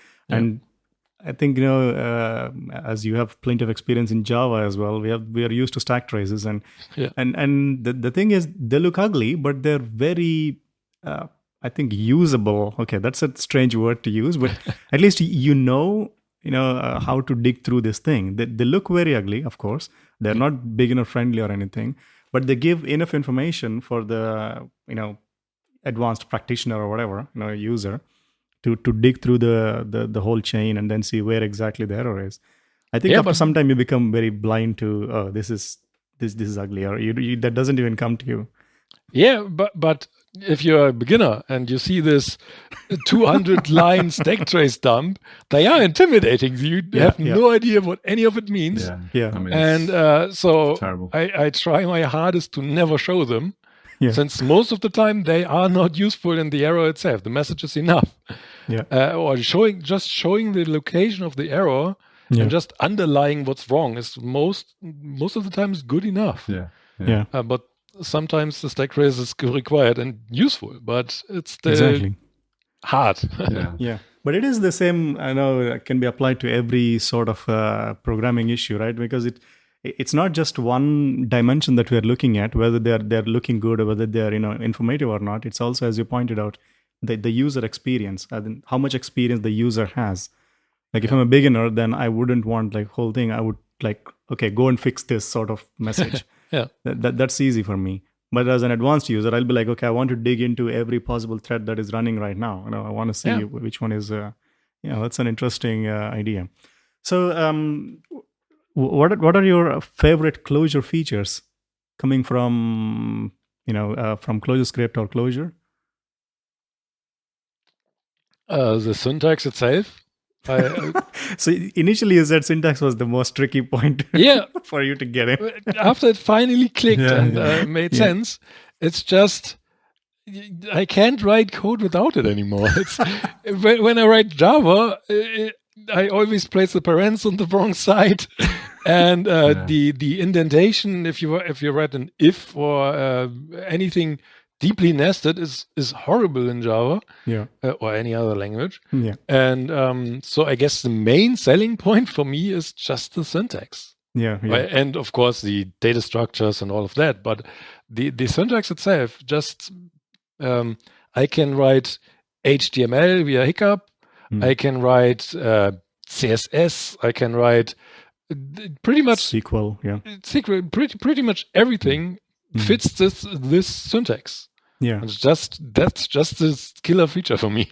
I think as you have plenty of experience in Java as well, we are used to stack traces and the thing is they look ugly, but they're very I think usable. Okay, that's a strange word to use, but at least how to dig through this thing. They look very ugly, of course. They're not beginner friendly or anything, but they give enough information for the advanced practitioner or whatever user to dig through the whole chain and then see where exactly the error is. I think after some time you become very blind to this is ugly, or that doesn't even come to you. Yeah, but if you're a beginner and you see this 200 line stack trace dump, they are intimidating. You have no idea what any of it means. Yeah. I mean, and so terrible. I try my hardest to never show them, since most of the time they are not useful in the error itself. The message is enough. Or showing the location of the error and just underlying what's wrong is most of the time is good enough. But sometimes the stack trace is required and useful, but it's exactly hard. But it is the same. I know it can be applied to every sort of programming issue, right? Because it's not just one dimension that we are looking at, whether they're looking good or whether they're informative or not. It's also, as you pointed out, the user experience, how much experience the user has. Like if I'm a beginner, then I wouldn't want like whole thing. I would like, okay, go and fix this sort of message. That's easy for me. But as an advanced user, I'll be like, okay, I want to dig into every possible thread that is running right now. I want to see which one is. That's an interesting idea. So, what are your favorite Clojure features coming from from ClojureScript or Clojure? The syntax itself. So initially you said syntax was the most tricky point for you to get in. After it finally clicked and made sense, it's just I can't write code without it anymore. It's when I write Java, I always place the parens on the wrong side, and the indentation. If you write an if or anything deeply nested is horrible in Java or any other language. And so I guess the main selling point for me is just the syntax. And of course the data structures and all of that. But the syntax itself, just I can write HTML via hiccup. I can write CSS. I can write pretty much SQL. SQL. Pretty much everything fits this syntax. That's just this killer feature for me.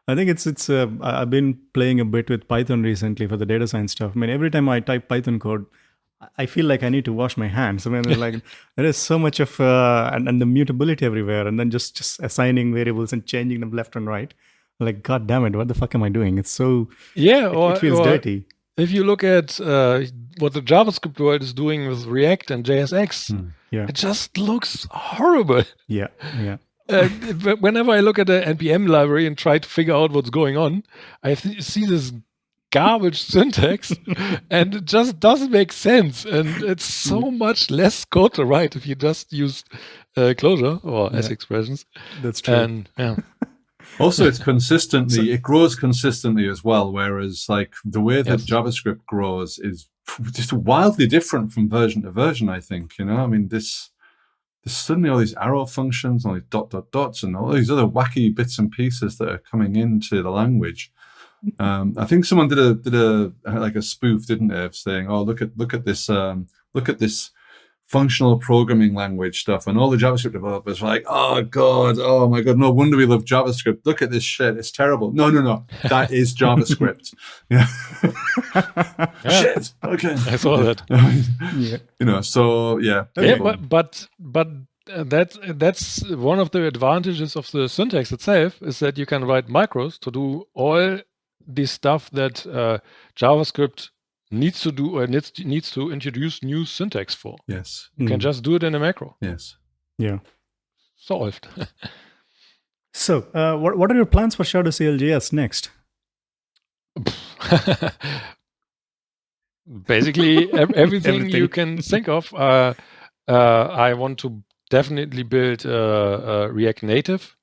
I think it's I've been playing a bit with Python recently for the data science stuff. I mean, every time I type Python code, I feel like I need to wash my hands. I mean, like there is so much of and the mutability everywhere, and then just assigning variables and changing them left and right. Like, God damn it, what the fuck am I doing? It's so it feels dirty. If you look at what the JavaScript world is doing with React and JSX, it just looks horrible. Whenever I look at the NPM library and try to figure out what's going on, I see this garbage syntax, and it just doesn't make sense. And it's so much less code to write if you just use Clojure or S expressions. That's true. And also, it grows consistently as well, whereas like the way that JavaScript grows is just wildly different from version to version, I think. I mean, there's suddenly all these arrow functions, all these dots, and all these other wacky bits and pieces that are coming into the language. I think someone did a spoof, didn't they, of saying, "Oh, look at this functional programming language stuff," and all the JavaScript developers were like, "Oh God, oh my God, no wonder we love JavaScript. Look at this shit, it's terrible." No, that is JavaScript. Shit. Okay, I saw that. But that's one of the advantages of the syntax itself, is that you can write macros to do all the stuff that JavaScript needs to do, or needs to introduce new syntax for. Yes. You can just do it in a macro. Yes. Solved. So, what are your plans for shadow-cljs next? Basically, everything you can think of. I want to definitely build React Native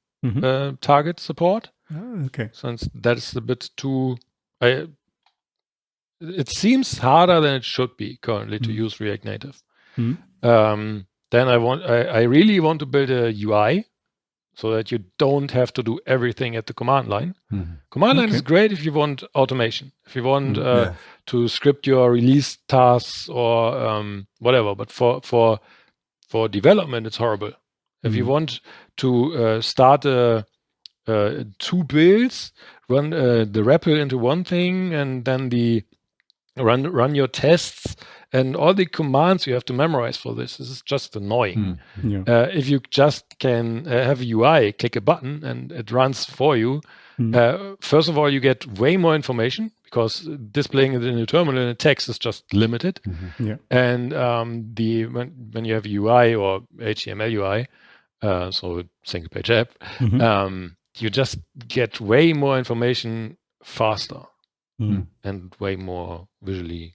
target support. Oh, okay. Since that's a bit too, it seems harder than it should be currently to use React Native. Then I really want to build a UI so that you don't have to do everything at the command line. Command line is great if you want automation, if you want to script your release tasks or whatever. But for development, it's horrible. If you want to start two builds, run the REPL into one thing, and then run your tests and all the commands you have to memorize for this. This is just annoying. If you just can have a UI, click a button and it runs for you. First of all, you get way more information because displaying it in a terminal in a text is just limited. And when you have a UI or HTML UI, so a single page app, you just get way more information faster and way more visually.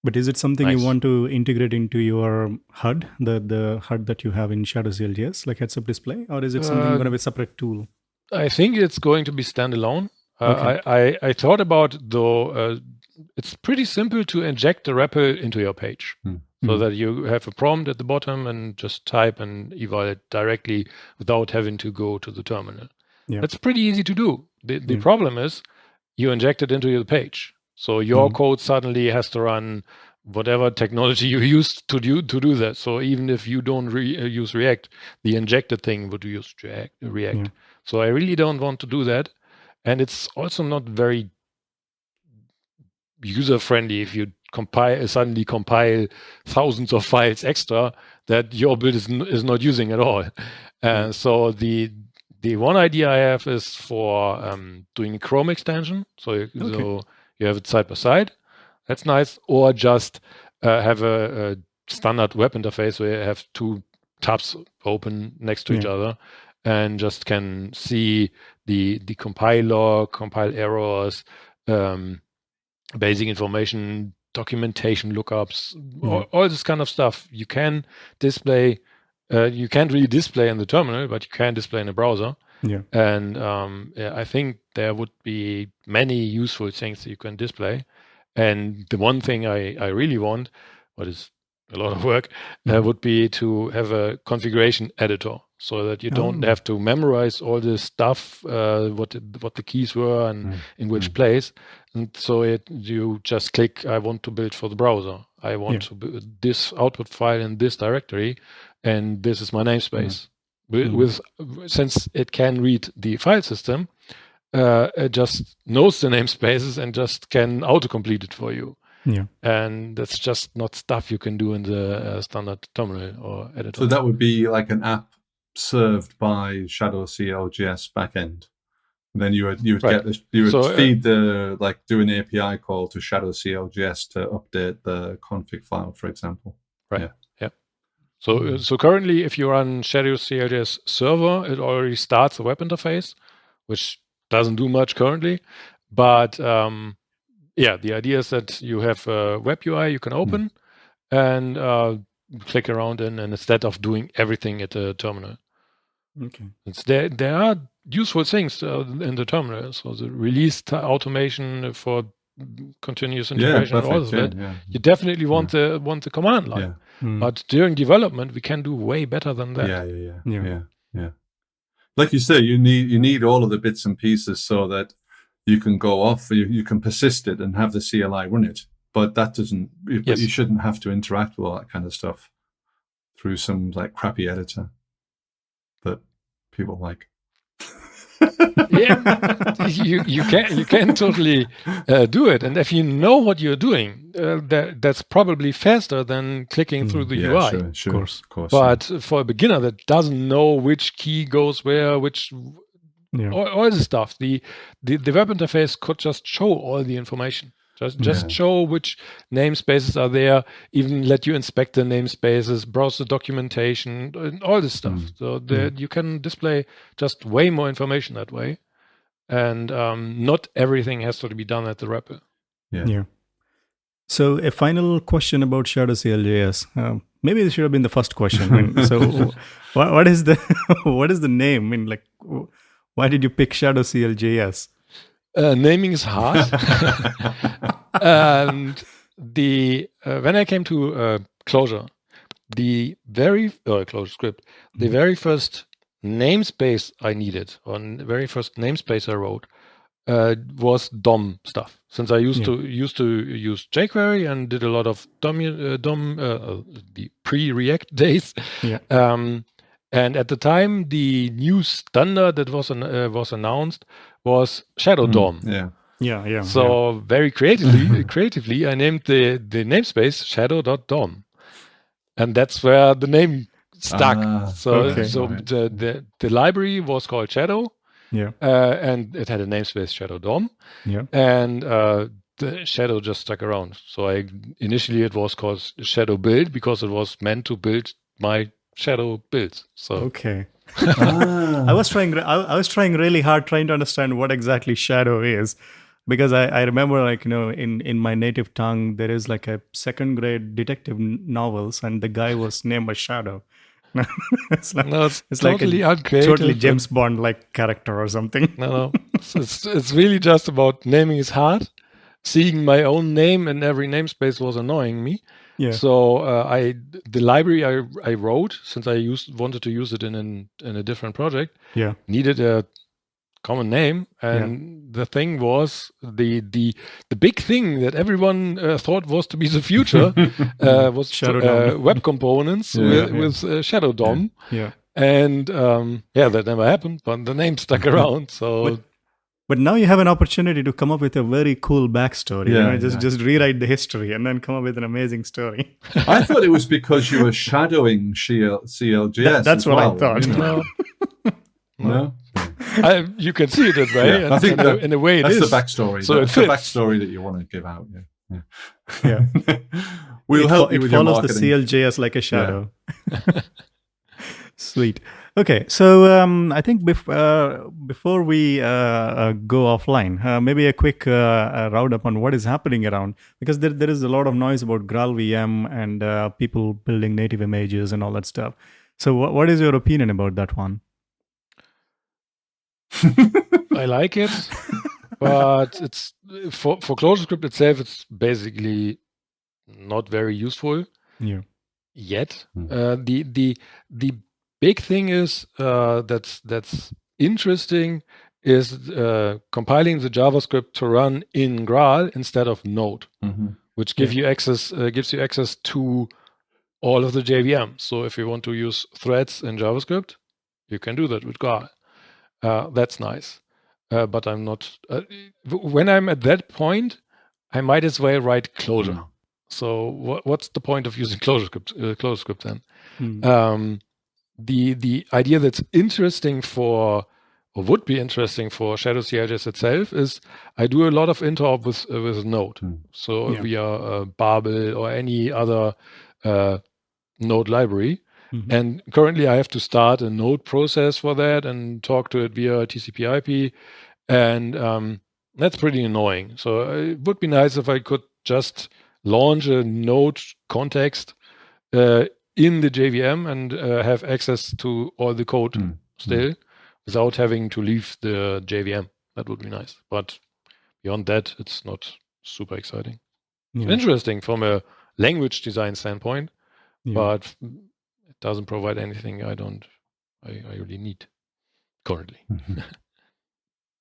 But is it something you want to integrate into your HUD, the HUD that you have in shadow-cljs, like heads-up display, or is it something going to be a separate tool? I think it's going to be standalone. I thought about, though, it's pretty simple to inject the REPL into your page so that you have a prompt at the bottom and just type and eval it directly without having to go to the terminal. That's pretty easy to do. The problem is you inject it into your page. So your code suddenly has to run whatever technology you used to do that. So even if you don't use React, the injected thing would use React. So I really don't want to do that. And it's also not very user-friendly if you suddenly compile thousands of files extra that your build is not using at all. So the one idea I have is for doing a Chrome extension. So you have it side by side. That's nice. Or just have a standard web interface where you have two tabs open next to each other and just can see the compile log, compile errors, basic information, documentation lookups, all this kind of stuff. You can display. You can't really display in the terminal, but you can display in a browser. And I think there would be many useful things that you can display. And the one thing I really want, what is a lot of work, would be to have a configuration editor so that you don't have to memorize all this stuff, what the keys were and in which place. And so you just click, I want to build for the browser. I want to build this output file in this directory, and this is my namespace. Since it can read the file system, it just knows the namespaces and just can autocomplete it for you. And that's just not stuff you can do in the standard terminal or editor. So that would be like an app served by shadow-cljs backend. And then you would feed do an API call to shadow-cljs to update the config file, for example. So currently, if you run shadow-cljs server, it already starts a web interface, which doesn't do much currently. But the idea is that you have a web UI you can open and click around in, and instead of doing everything at the terminal. There are useful things in the terminal. So the release automation for continuous integration and all of that. You definitely want the command line. But during development, we can do way better than that. Yeah. Like you say, you need all of the bits and pieces so that you can go off, you can persist it and have the CLI run it. But that doesn't. But you shouldn't have to interact with all that kind of stuff through some like crappy editor that people like. You can totally do it, and if you know what you're doing, that's probably faster than clicking through the UI. Sure, of course. But for a beginner that doesn't know which key goes where, all the stuff, the web interface could just show all the information. Just show which namespaces are there, even let you inspect the namespaces, browse the documentation, and all this stuff. So you can display just way more information that way. and not everything has to be done at the REPL. Yeah. So a final question about shadow-cljs. Maybe this should have been the first question. I mean, so what is the what is the name? I mean, like, why did you pick shadow-cljs? Naming is hard. And when I came to Clojure, the very ClojureScript, the very first namespace I needed, or very first namespace I wrote, was DOM stuff. Since I used to use jQuery and did a lot of DOM the pre-React days. Yeah. And at the time, the new standard that was announced was Shadow DOM. Yeah. So very creatively, I named the namespace shadow.dom, and that's where the name stuck. The library was called Shadow. Yeah. And it had a namespace Shadow DOM. Yeah. And the Shadow just stuck around. So initially it was called Shadow Build because it was meant to build my Shadow builds. So okay. I was trying really hard trying to understand what exactly Shadow is, because I remember, like, in my native tongue there is like a second grade detective novels, and the guy was named as Shadow. it's totally like uncreative, totally James Bond like character or something. No. It's really just about naming is hard. Seeing my own name in every namespace was annoying me. Yeah. So the library I wrote, since I wanted to use it in a different project, needed a common name, and the thing was the big thing that everyone thought was to be the future was web components with Shadow DOM. And that never happened, but the name stuck around. So. But now you have an opportunity to come up with a very cool backstory. Just rewrite the history and then come up with an amazing story. I thought it was because you were shadowing CLJS. That's what I thought. No. You can see it that way. Yeah. I think in a way that's it is. the backstory. So it's the backstory that you want to give out. Yeah. We'll help you with your marketing. It follows the CLJS like a shadow. Yeah. Sweet. Okay, so I think before we go offline, maybe a quick roundup on what is happening around, because there is a lot of noise about GraalVM and people building native images and all that stuff. So what is your opinion about that one? I like it, but it's for ClojureScript itself, it's basically not very useful yet. The big thing is that's interesting is compiling the JavaScript to run in Graal instead of Node, which gives you access to all of the JVM. So if you want to use threads in JavaScript, you can do that with Graal. That's nice. But I'm not. When I'm at that point, I might as well write Clojure. So what's the point of using ClojureScript then? The idea that's interesting or would be interesting for shadow-cljs itself is I do a lot of interop with Node. So via Babel or any other Node library. And currently I have to start a Node process for that and talk to it via TCP/IP. And that's pretty annoying. So it would be nice if I could just launch a Node context in the JVM and have access to all the code still without having to leave the JVM. That would be nice. But beyond that, it's not super exciting. It's interesting from a language design standpoint, but it doesn't provide anything I really need currently.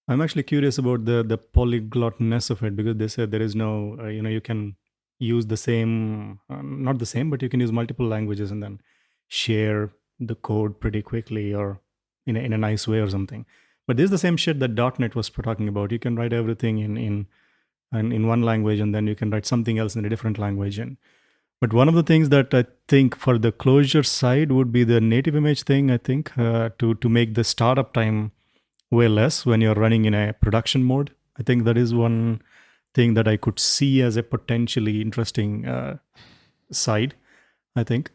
I'm actually curious about the polyglotness of it, because they said there is no, you can use the same, not the same, but you can use multiple languages and then share the code pretty quickly or in a nice way or something. But this is the same shit that .NET was talking about. You can write everything in one language, and then you can write something else in a different language. But one of the things that I think for the Clojure side would be the native image thing, I think, to make the startup time way less when you're running in a production mode. I think that is one thing that I could see as a potentially interesting side, I think.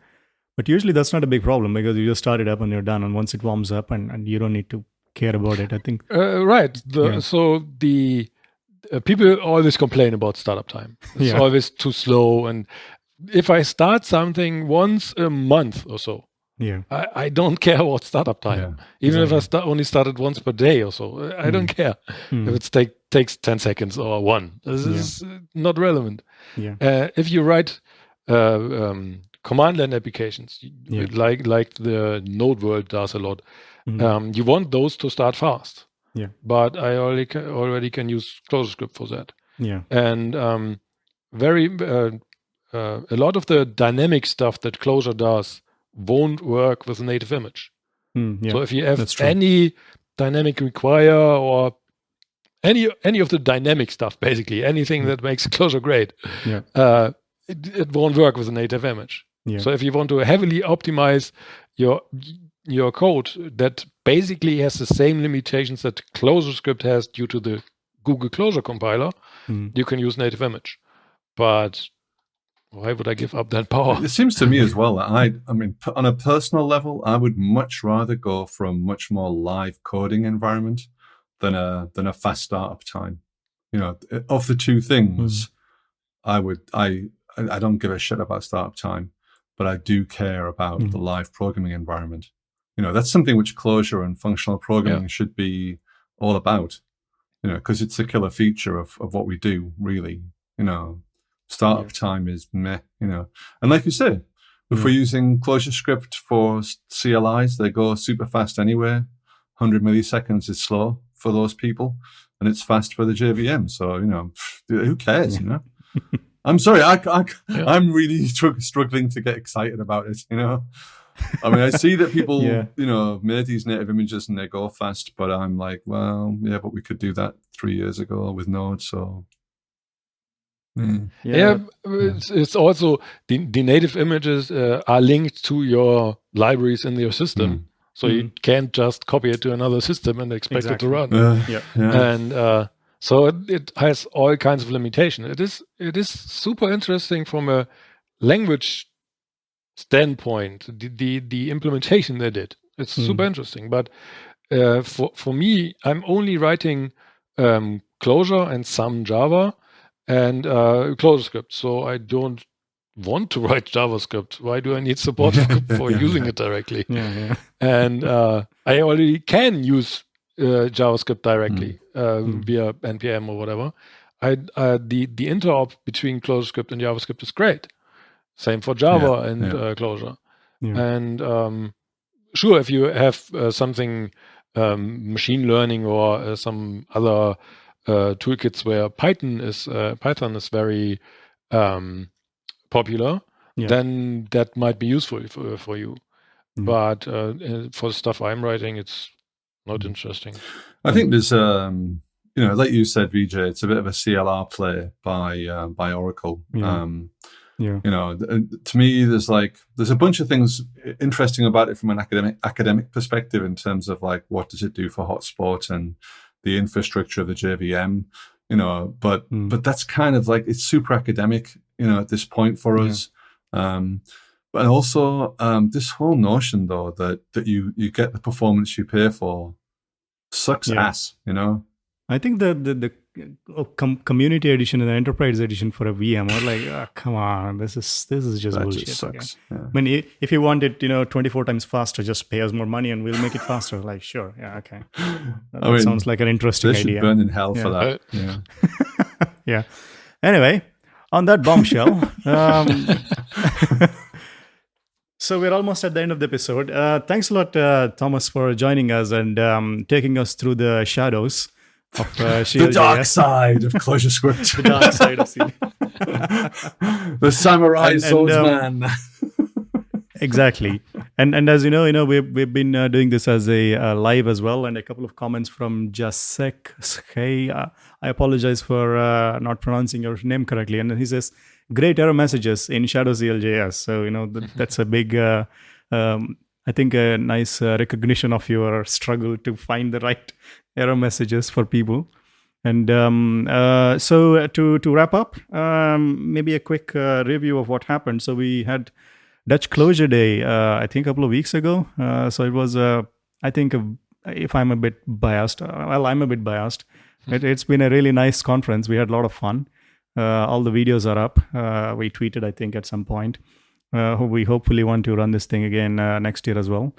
But usually that's not a big problem, because you just start it up and you're done. And once it warms up and you don't need to care about it. I think right. So the people always complain about startup time. It's always too slow. And if I start something once a month or so, I don't care about startup time. Even if I only started once per day or so, I don't care if it takes 10 seconds or one. This is not relevant. If you write command line applications, like the Node world does a lot, you want those to start fast. But I already can use ClojureScript for that. And a lot of the dynamic stuff that Clojure does won't work with a native image. So if you have any dynamic require or any of the dynamic stuff, basically anything that makes Clojure great, it won't work with a native image. So if you want to heavily optimize your code that basically has the same limitations that ClojureScript has due to the Google Clojure compiler, you can use native image. But why would I give up that power? It seems to me as well that I mean, on a personal level, I would much rather go for a much more live coding environment than a fast startup time. Of the two things, I don't give a shit about startup time, but I do care about the live programming environment. That's something which Clojure and functional programming should be all about. Because it's a killer feature of what we do, really. Startup time is meh, and like you said, if we're using ClojureScript for CLIs, they go super fast anyway. 100 milliseconds is slow for those people, and it's fast for the JVM. So who cares? I'm sorry, I'm really struggling to get excited about it. I mean, I see that people, made these native images and they go fast, but I'm like, well, but we could do that 3 years ago with Node, so. It's also the native images are linked to your libraries in your system, so you can't just copy it to another system and expect it to run. And so it has all kinds of limitations. It is super interesting from a language standpoint. The implementation they did, it's super interesting. But for me, I'm only writing Clojure and some Java and ClojureScript. So I don't want to write JavaScript. Why do I need support for using it directly? And I already can use JavaScript directly via NPM or whatever. The interop between ClojureScript and JavaScript is great. Same for Java and Clojure. And sure, if you have something machine learning or some other toolkits where Python is very popular, then that might be useful for you. But for the stuff I'm writing, it's not interesting. I think there's, like you said, Vijay, it's a bit of a CLR play by Oracle. To me, there's a bunch of things interesting about it from an academic perspective in terms of what does it do for hotspot and the infrastructure of the JVM, but that's kind of it's super academic, at this point for us. But also this whole notion though that you get the performance you pay for sucks ass, I think the community edition and the enterprise edition for a VM are come on, this is just that bullshit. Just sucks. I mean, if you want it 24 times faster, just pay us more money and we'll make it faster. Sure, okay. That sounds like an interesting they idea. Should burn in hell for that. Yeah. Anyway, on that bombshell, so we're almost at the end of the episode. Thanks a lot, Thomas, for joining us and taking us through the shadows of the dark side of ClojureScript. The dark side of C. The samurai swordsman. Exactly. And as you know, we've been doing this as a live as well, and a couple of comments from Jasek. Hey, I apologize for not pronouncing your name correctly. And he says, great error messages in shadow-cljs. So, that's a big, I think, a nice recognition of your struggle to find the right error messages for people. And so to wrap up, maybe a quick review of what happened. So we had Dutch Clojure Day, I think a couple of weeks ago. So it was, I think, if I'm a bit biased, I'm a bit biased. It's been a really nice conference. We had a lot of fun. All the videos are up. We tweeted, I think, at some point. We hopefully want to run this thing again next year as well.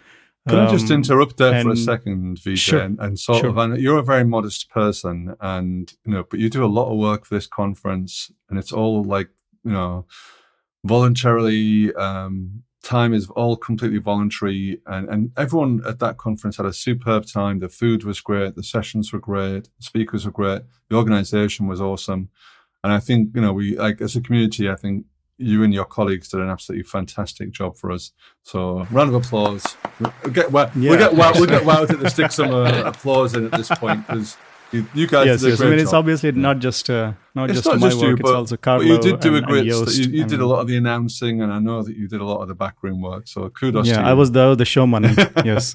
Can I just interrupt there for a second, Vijay? Sure, and sort of, and you're a very modest person, and but you do a lot of work for this conference, and it's all like voluntarily. Time is all completely voluntary, and everyone at that conference had a superb time. The food was great, the sessions were great, the speakers were great, the organization was awesome, and I think we, like, as a community, I think you and your colleagues did an absolutely fantastic job for us. So, round of applause. We'll get Wowzit to stick some applause in at this point, because you guys did a great I mean, job. it's obviously not just my work. It's also Carlo you did do and a great. Yost. You did a lot of the announcing, and I know that you did a lot of the backroom work. So kudos to you. I was the showman. Yes.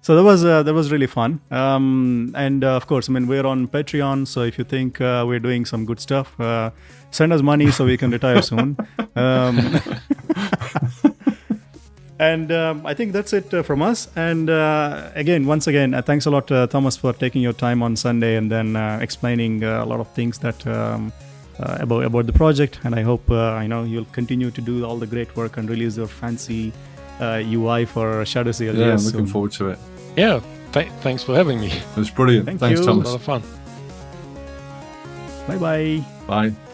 So that was really fun. And of course, I mean, we're on Patreon. So if you think we're doing some good stuff, send us money so we can retire soon. And I think that's it from us. And once again, thanks a lot, Thomas, for taking your time on Sunday and then explaining a lot of things that about the project. And I hope you'll continue to do all the great work and release your fancy UI for shadow-cljs. Yeah, I'm looking forward to it. Yeah, thanks for having me. It was brilliant. Thanks, you. Thomas. A lot of fun. Bye-bye. Bye.